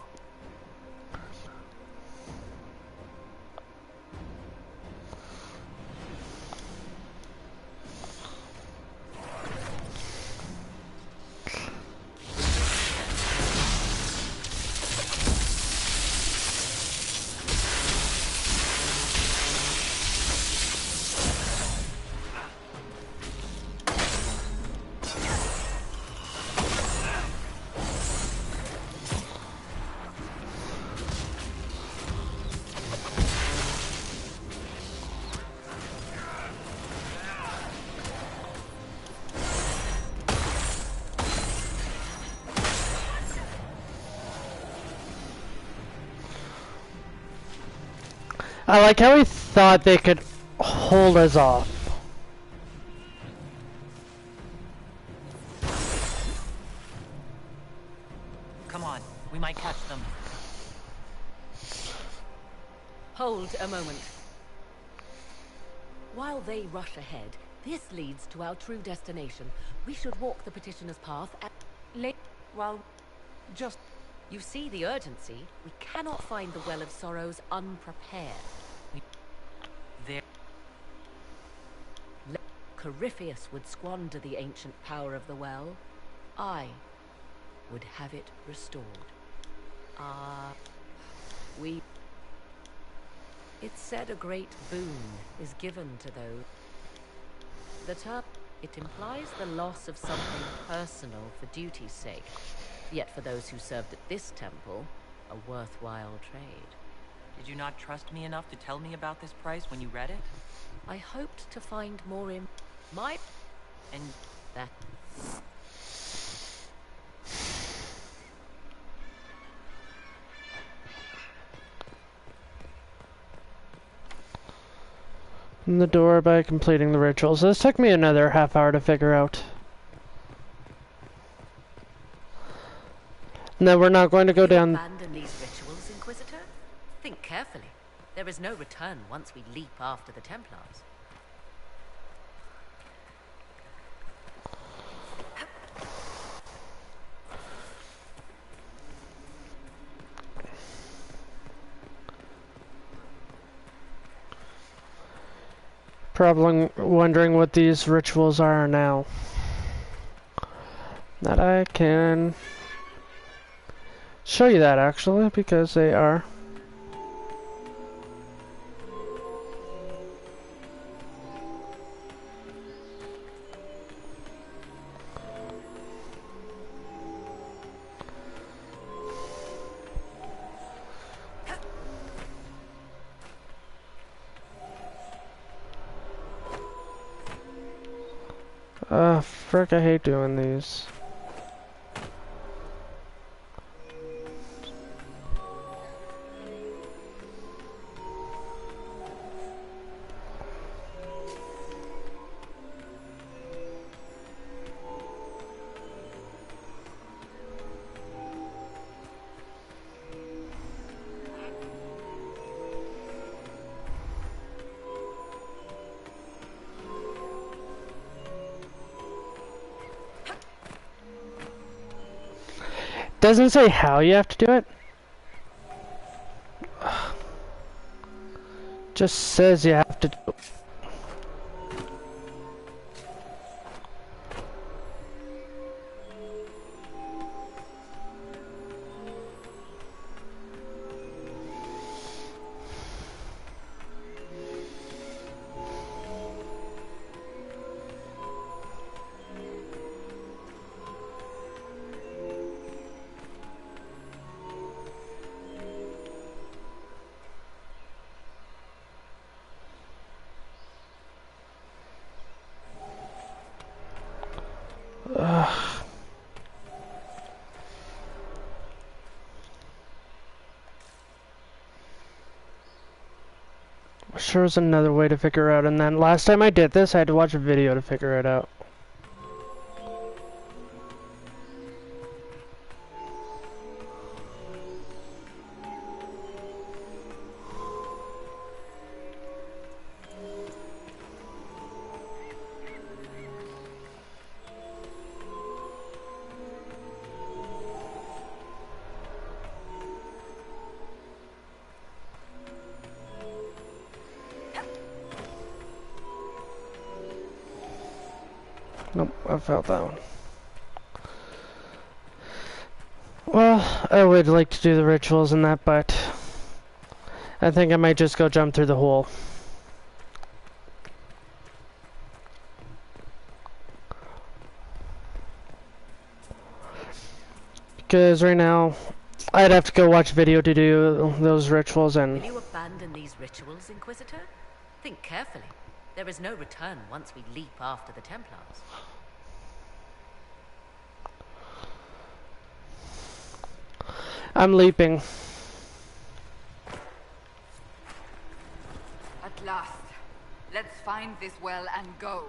I like how he thought they could hold us off. Come on, we might catch them. Hold a moment. While they rush ahead, this leads to our true destination. We should walk the petitioner's path at well, just... You see the urgency? We cannot find the Well of Sorrows unprepared. There. Corypheus would squander the ancient power of the well. I would have it restored. It's said a great boon is given to those. The term, it implies the loss of something personal for duty's sake. Yet for those who served at this temple, a worthwhile trade. Did you not trust me enough to tell me about this price when you read it? I hoped to find more in my... And that... In the door by completing the rituals. This took me another half hour to figure out. No, we're not going to go down. Abandon these rituals, Inquisitor? Think carefully. There is no return once we leap after the Templars. Probably wondering what these rituals are now. That I can show you that actually, because they are. Frick, I hate doing these. Doesn't say how you have to do it. Just says you have to do it. Sure is another way to figure out, and then last time I did this I had to watch a video to figure it out. Nope, I felt that one. Well, I would like to do the rituals and that, but I think I might just go jump through the hole. Because right now, I'd have to go watch a video to do those rituals and... Will you abandon these rituals, Inquisitor? Think carefully. There is no return once we leap after the Templars. I'm leaping. find this well and go.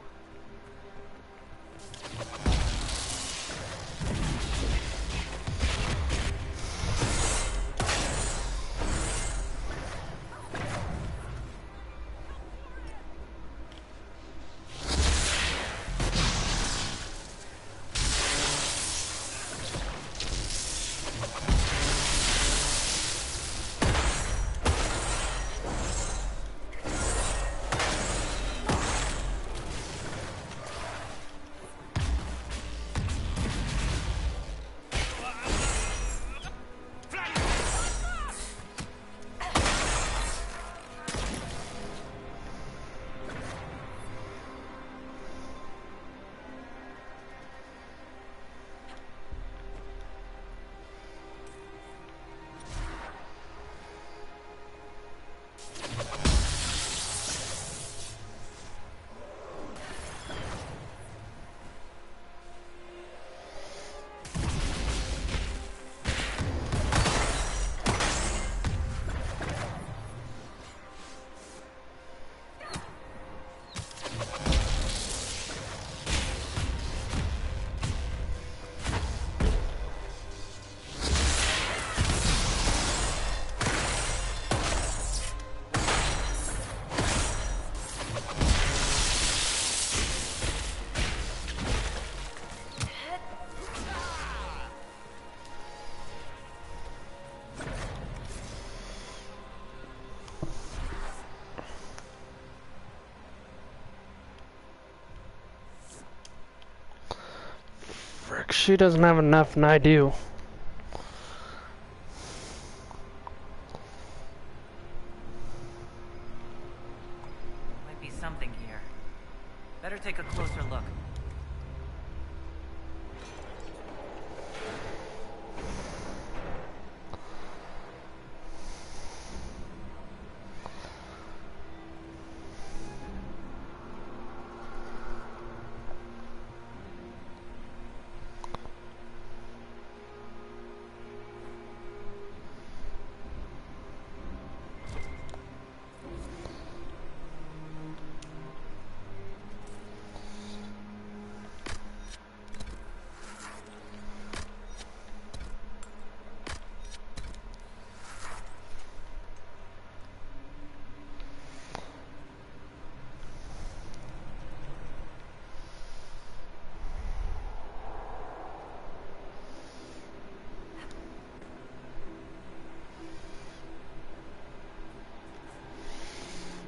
Frick, she doesn't have enough and I do. Might be something here. Better take a closer look.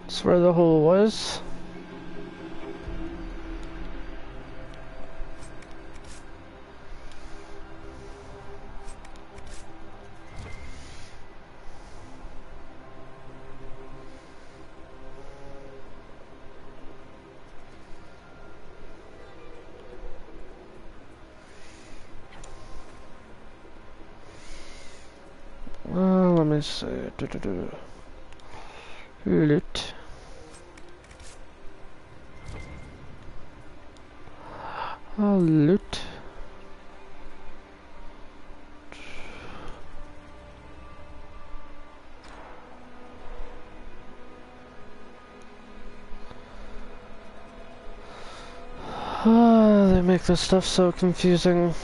That's where the hole was. Let me see. Loot. Loot. They make this stuff so confusing.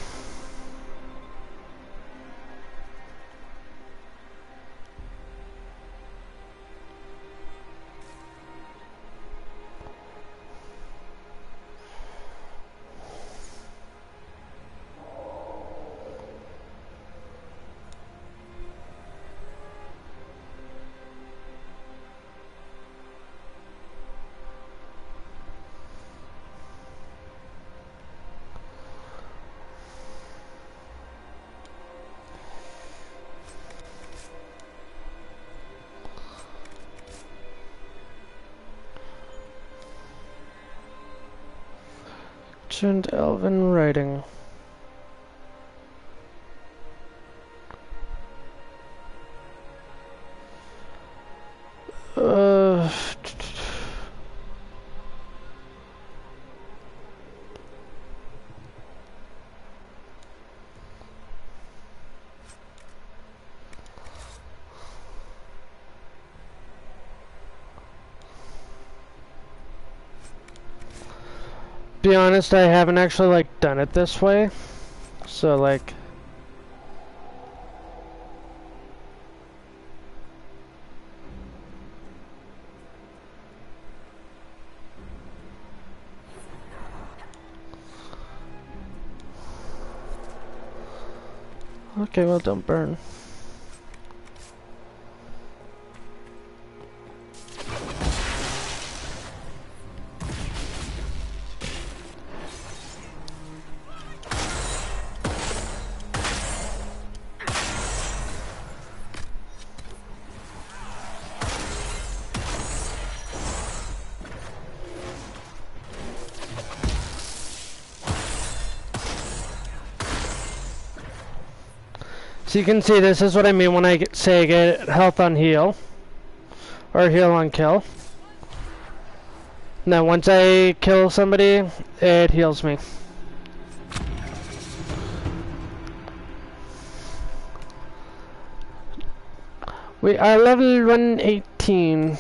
Ancient Elven writing. be honest, I haven't actually like done it this way. So like okay, well, don't burn. So you can see this is what I mean when I say I get health on heal. Or heal on kill. Now once I kill somebody, it heals me. We are level 118.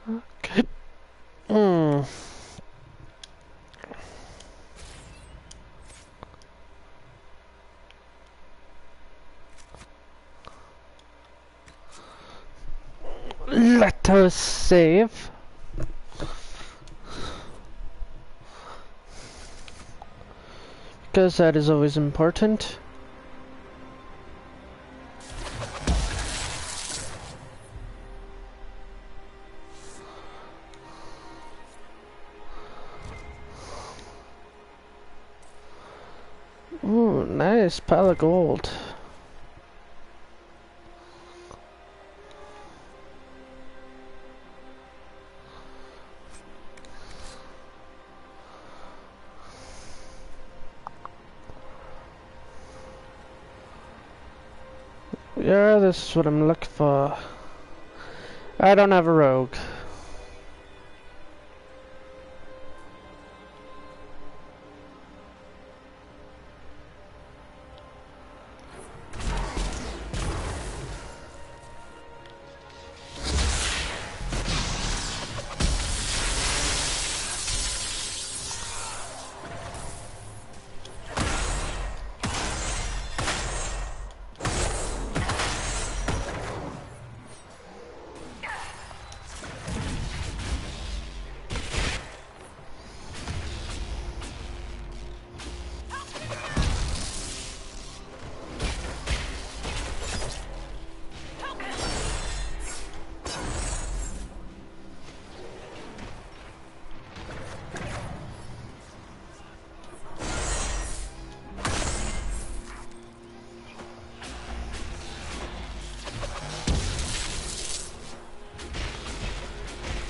Okay. Let us save. Because that is always important. Ooh, nice pile of gold. Yeah, this is what I'm looking for. I don't have a rogue.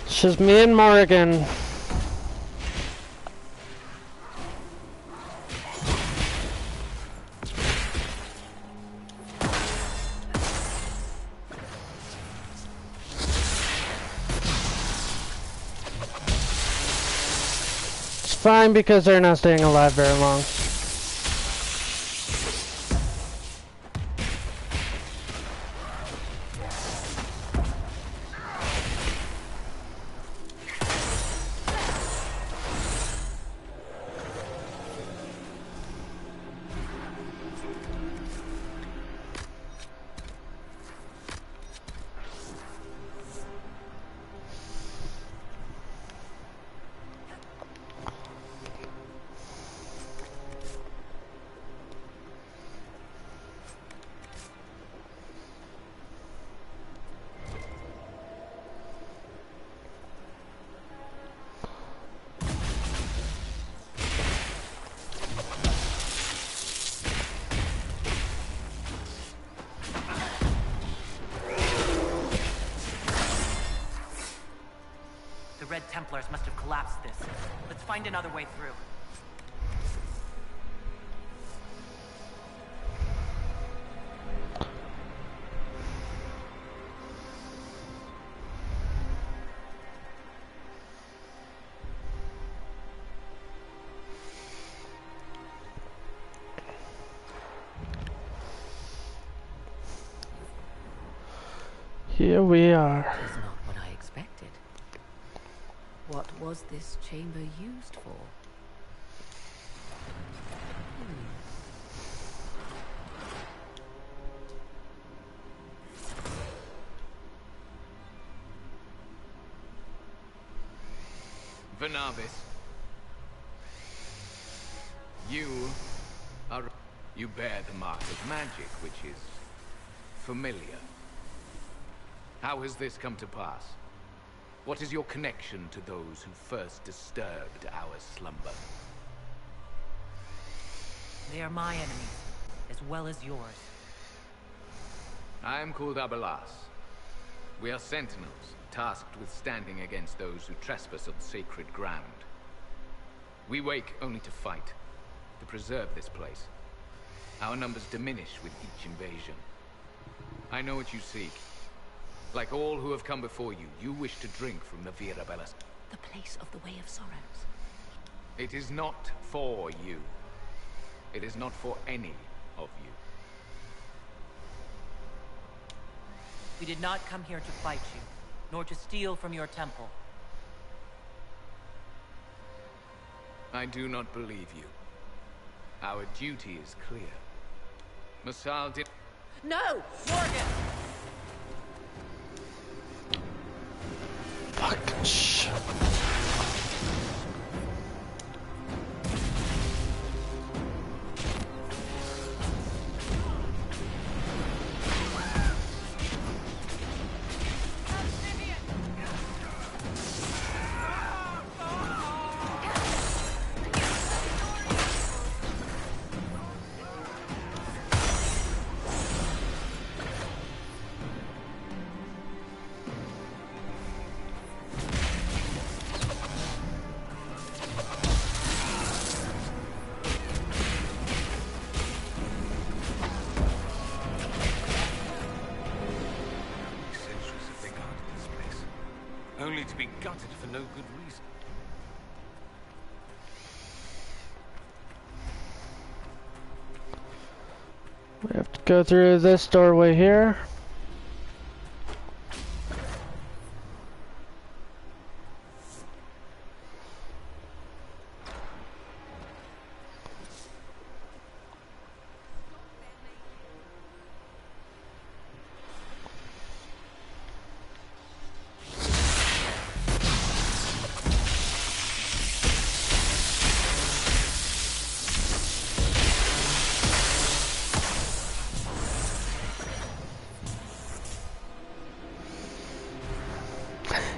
It's just me and Morgan. It's fine because they're not staying alive very long. The Red Templars must have collapsed this. Let's find another way through. Here we are. It is not what I expected. What was this chamber used for? Vanavis. You bear the mark of magic, which is familiar. How has this come to pass? What is your connection to those who first disturbed our slumber? They are my enemies, as well as yours. I am called Abelas. We are sentinels, tasked with standing against those who trespass on sacred ground. We wake only to fight, to preserve this place. Our numbers diminish with each invasion. I know what you seek. Like all who have come before you, you wish to drink from the Vira Bellas. The place of the Way of Sorrows. It is not for you. It is not for any of you. We did not come here to fight you, nor to steal from your temple. I do not believe you. Our duty is clear. Masal did... No! Morgan! Fuck. Shh. Only to be gutted for no good reason. We have to go through this doorway here.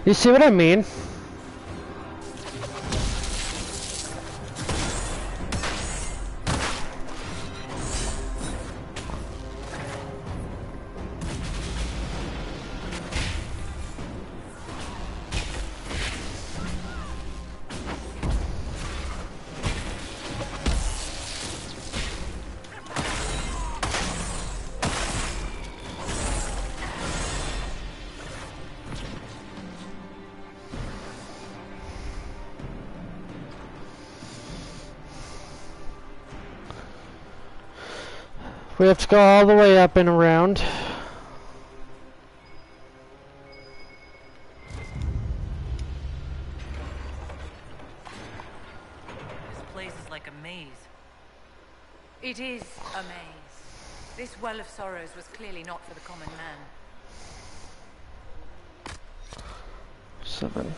You see what I mean? We have to go all the way up and around. This place is like a maze. It is a maze. This Well of Sorrows was clearly not for the common man. 7.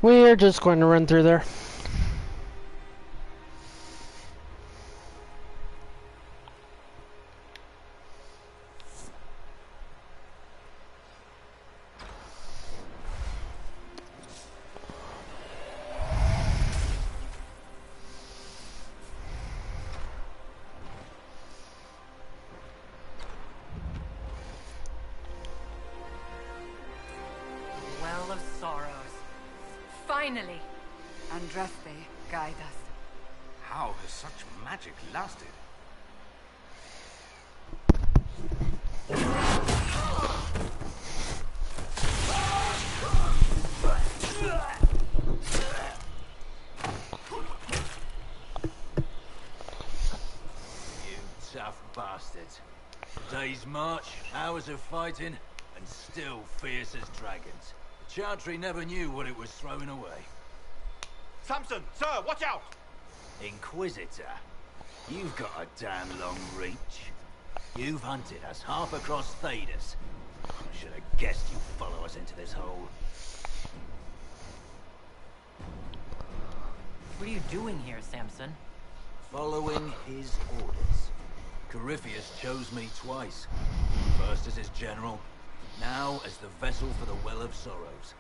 We're just going to run through there. Well of Sorrows. Finally! Andraste, guide us. How has such magic lasted? Tough bastards. Day's march, hours of fighting, and still fierce as dragons. The Chantry never knew what it was throwing away. Samson, sir, watch out! Inquisitor, you've got a damn long reach. You've hunted us half across Thedas. I should have guessed you'd follow us into this hole. What are you doing here, Samson? Following his orders. Corypheus chose me twice. First as his general, now as the vessel for the Well of Sorrows.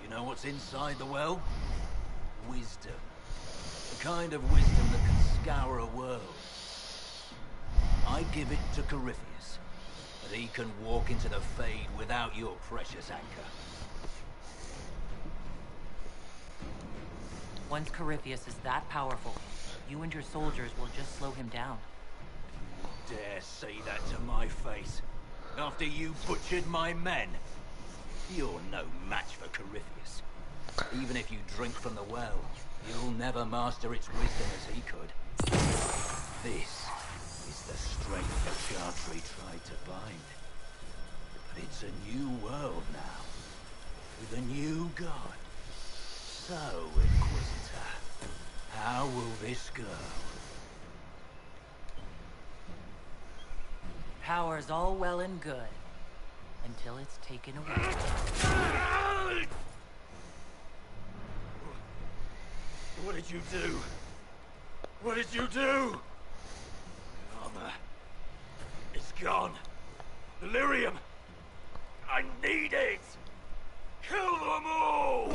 You know what's inside the well? Wisdom. The kind of wisdom that can scour a world. I give it to Corypheus, that he can walk into the Fade without your precious anchor. Once Corypheus is that powerful, you and your soldiers will just slow him down. Dare say that to my face, after you butchered my men? You're no match for Corypheus. Even if you drink from the well, you'll never master its wisdom as he could. This is the strength the Chantry tried to bind. But it's a new world now, with a new god. So, Inquisitor, how will this go? Power's all well and good, until it's taken away. What did you do? What did you do? Armor. It's gone. Delirium. I need it. Kill them all!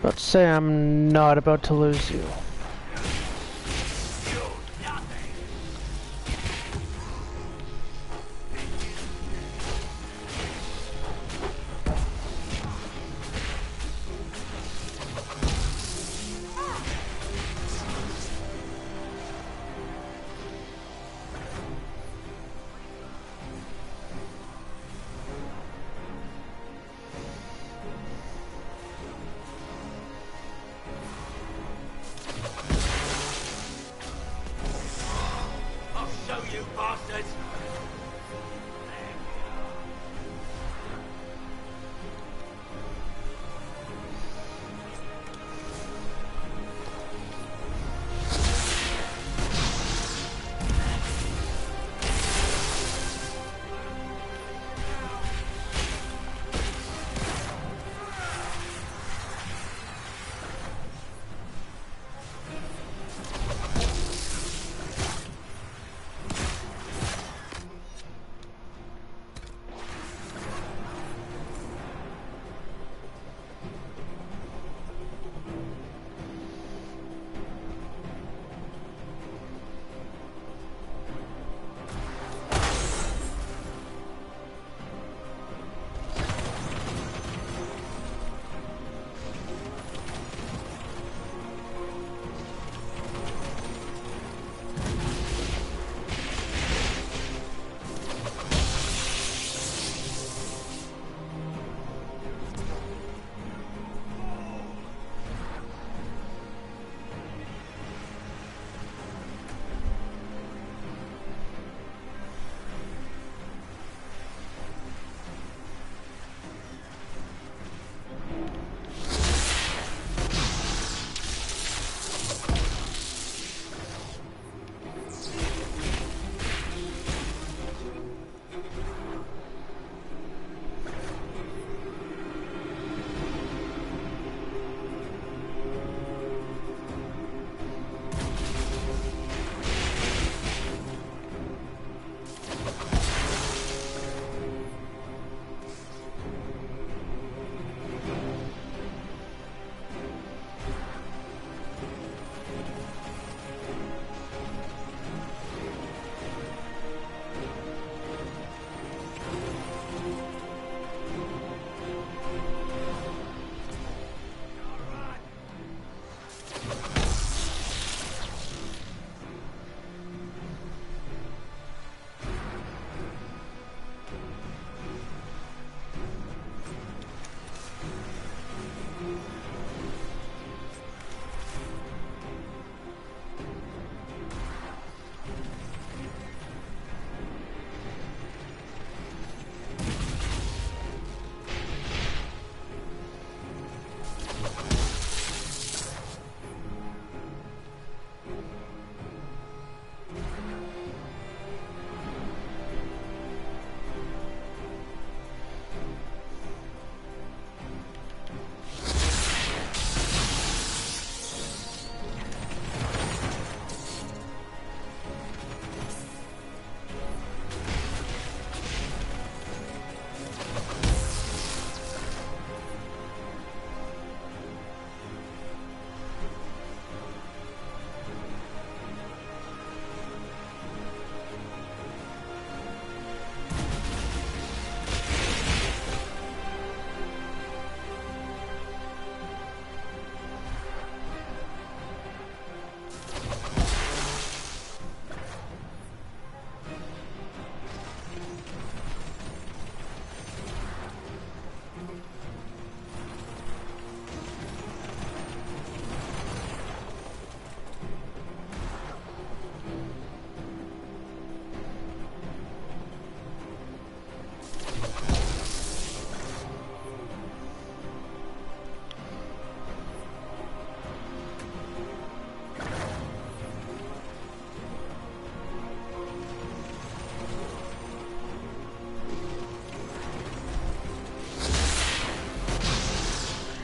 Let's say I'm not about to lose you.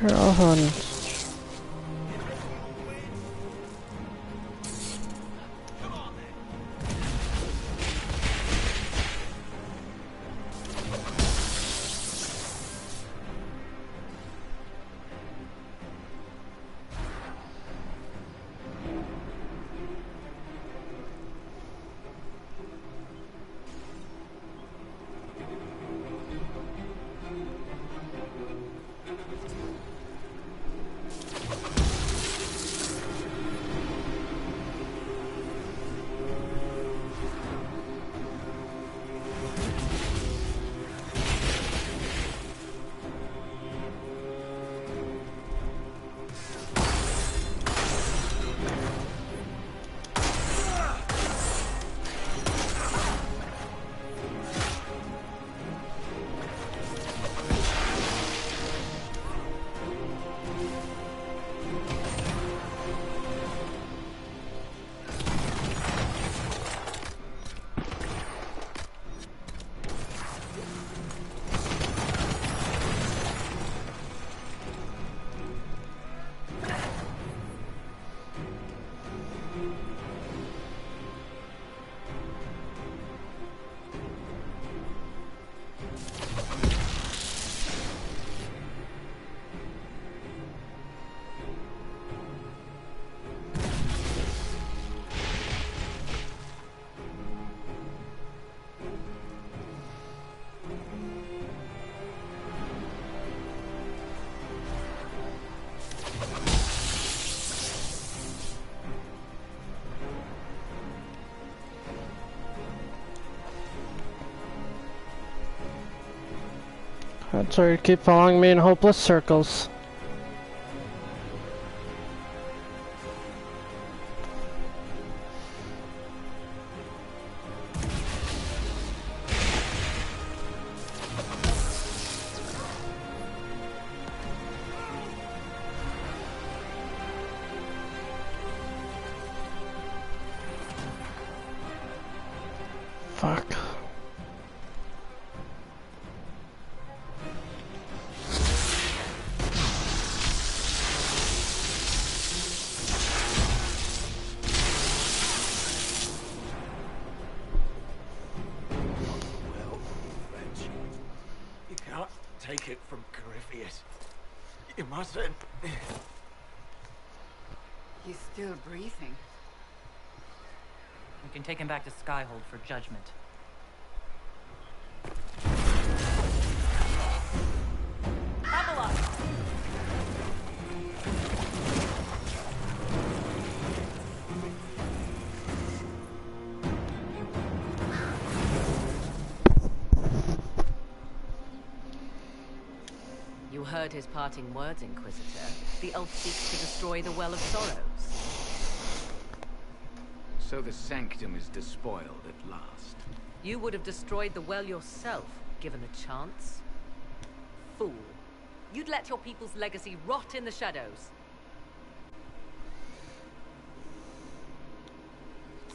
Here, I'll hunt. That's why you keep following me in hopeless circles. Fuck. Take it from Corypheus. You mustn't. He's still breathing. We can take him back to Skyhold for judgment. You heard his parting words, Inquisitor. The elf seeks to destroy the Well of Sorrows. So the Sanctum is despoiled at last. You would have destroyed the well yourself, given a chance. Fool. You'd let your people's legacy rot in the shadows.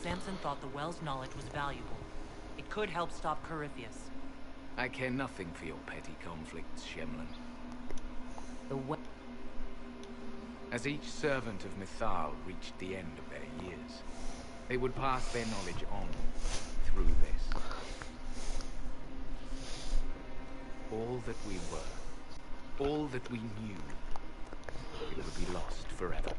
Samson thought the well's knowledge was valuable. It could help stop Corypheus. I care nothing for your petty conflicts, Shemlin. The well... As each servant of Mythal reached the end of their years, they would pass their knowledge on through this. All that we were, all that we knew, it would be lost forever.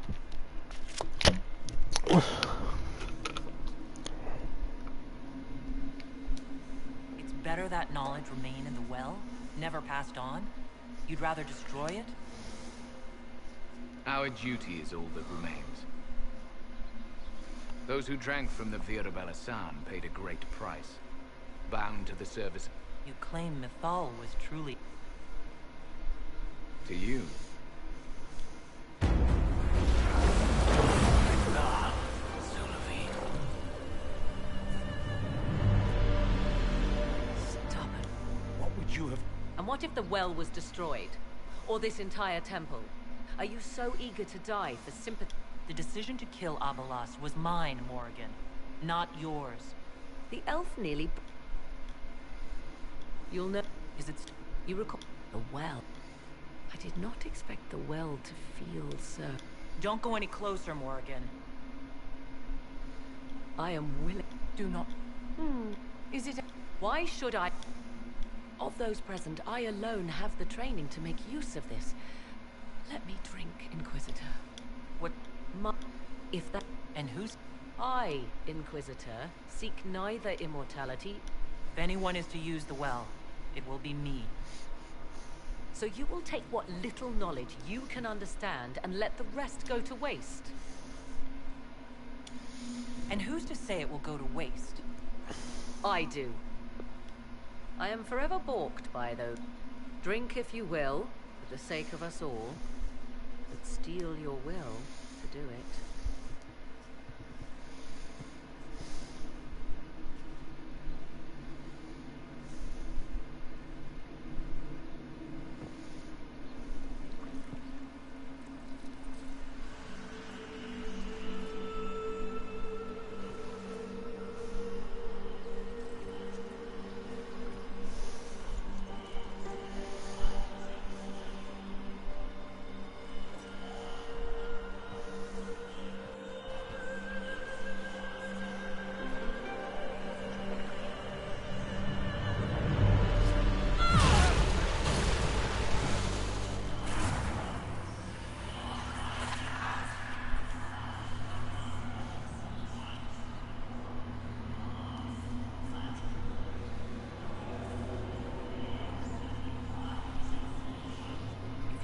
It's better that knowledge remain in the well, never passed on? You'd rather destroy it? Our duty is all that remains. Those who drank from the Virabella San paid a great price, bound to the service. You claim Mythal was truly... To you. Stop it. What would you have... And what if the well was destroyed? Or this entire temple? Are you so eager to die for sympathy? The decision to kill Abelas was mine, Morrigan, not yours. The elf nearly... You'll know... Is it... You recall... The well. I did not expect the well to feel so... Don't go any closer, Morgan. I am willing... Do not... Is it... Why should I... Of those present, I alone have the training to make use of this. Let me drink, Inquisitor. What? If that... And who's... I, Inquisitor, seek neither immortality... If anyone is to use the well, it will be me. So you will take what little knowledge you can understand and let the rest go to waste? And who's to say it will go to waste? I do. I am forever balked by those. Drink if you will, for the sake of us all, but steel your will to do it.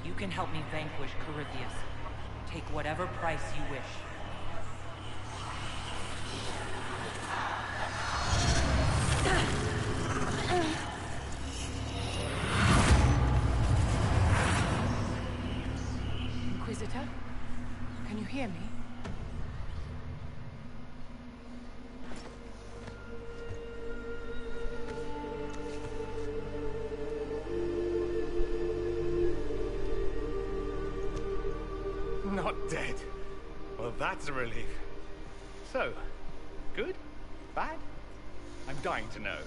You can help me vanquish Corypheus. Take whatever price you wish. Inquisitor? Can you hear me? Not dead. Well, that's a relief. So, good? Bad? I'm dying to know.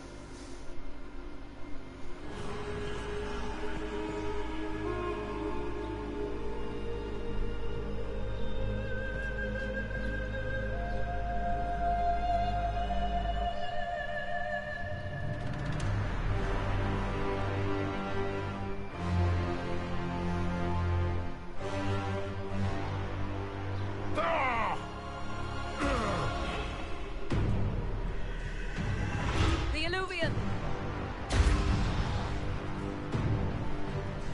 The Illuvian!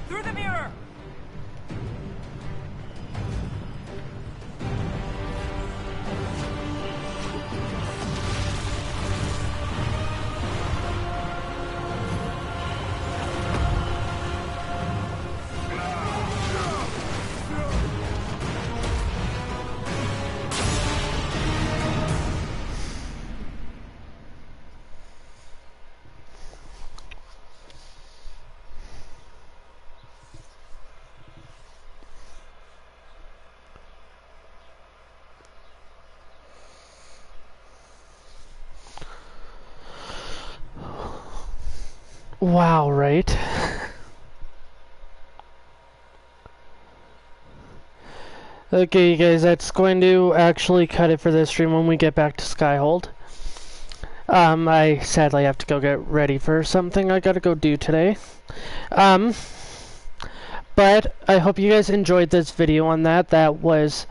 Through the mirror! Wow, right? Okay, you guys, that's going to actually cut it for this stream when we get back to Skyhold. I sadly have to go get ready for something I gotta go do today. But I hope you guys enjoyed this video on that. That was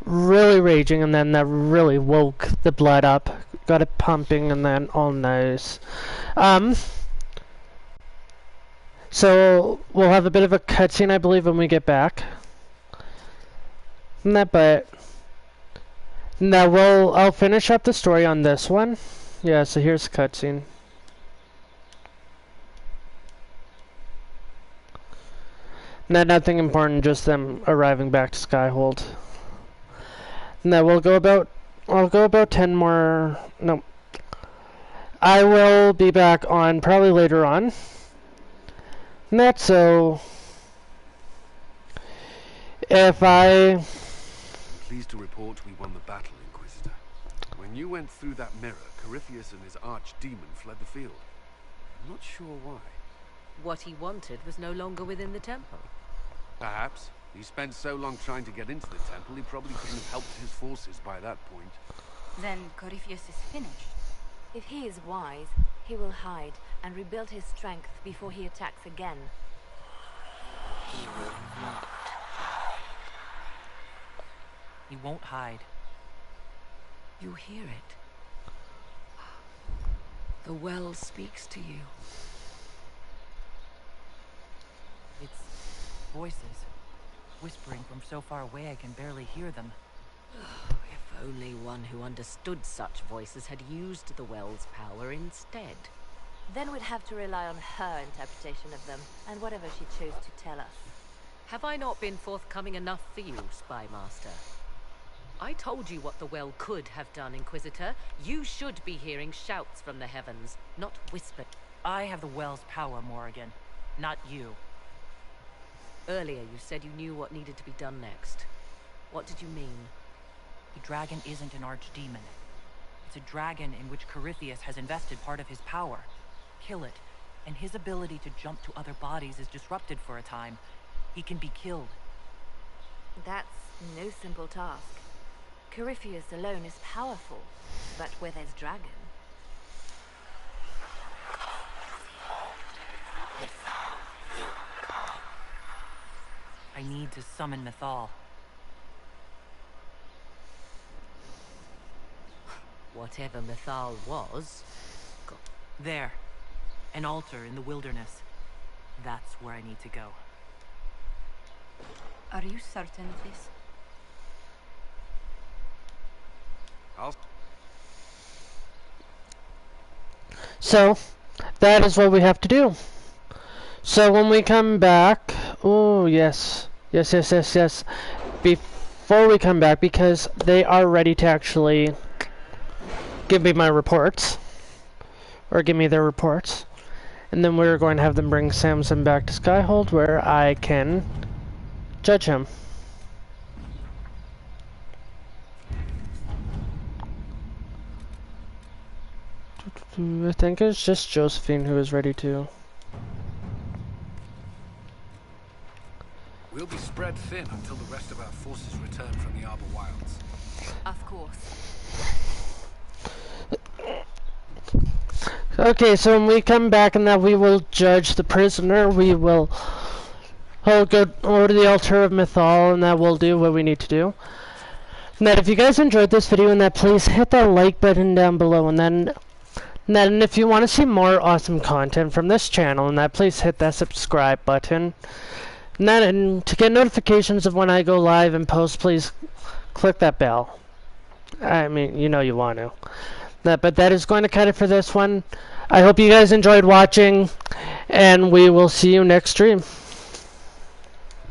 really raging, and then that really woke the blood up. Got it pumping, and then all nice. So we'll have a bit of a cutscene, I believe, when we get back. But now I'll finish up the story on this one. Yeah, so here's the cutscene. Nothing important, just them arriving back to Skyhold. Now I'll go about 10 more. No, I will be back on probably later on. Not so. If I... Pleased to report we won the battle, Inquisitor. When you went through that mirror, Corypheus and his archdemon fled the field. I'm not sure why. What he wanted was no longer within the temple. Perhaps. He spent so long trying to get into the temple, he probably couldn't have helped his forces by that point. Then Corypheus is finished. If he is wise, he will hide and rebuild his strength before he attacks again. He will not. He won't hide. You hear it. The well speaks to you. It's voices. Whispering from so far away I can barely hear them. If only one who understood such voices had used the well's power instead. Then we'd have to rely on her interpretation of them, and whatever she chose to tell us. Have I not been forthcoming enough for you, Spy Master? I told you what the well could have done, Inquisitor. You should be hearing shouts from the heavens, not whisper. I have the well's power, Morrigan, not you. Earlier you said you knew what needed to be done next. What did you mean? The dragon isn't an archdemon. It's a dragon in which Corypheus has invested part of his power. Kill it, and his ability to jump to other bodies is disrupted for a time. He can be killed. That's no simple task. Corypheus alone is powerful, but where there's dragon... I need to summon Mythal. Whatever Mythal was... There. An altar in the wilderness. That's where I need to go. Are you certain of this? So, that is what we have to do. So when we come back... Oh, yes. Yes. Before we come back, because they are ready to actually give me my reports. Or give me their reports. And then we're going to have them bring Samson back to Skyhold, where I can judge him. I think it's just Josephine who is ready to. We'll be spread thin until the rest of our forces return from the Arbor Wilds. Of course. Okay, so when we come back and that we will judge the prisoner, we will go over to the altar of Mythal, and that we'll do what we need to do. And that if you guys enjoyed this video, and that please hit that like button down below, and then if you want to see more awesome content from this channel, and that please hit that subscribe button. And to get notifications of when I go live and post, please click that bell. I mean, you know you want to. But that is going to cut it for this one. I hope you guys enjoyed watching, and we will see you next stream.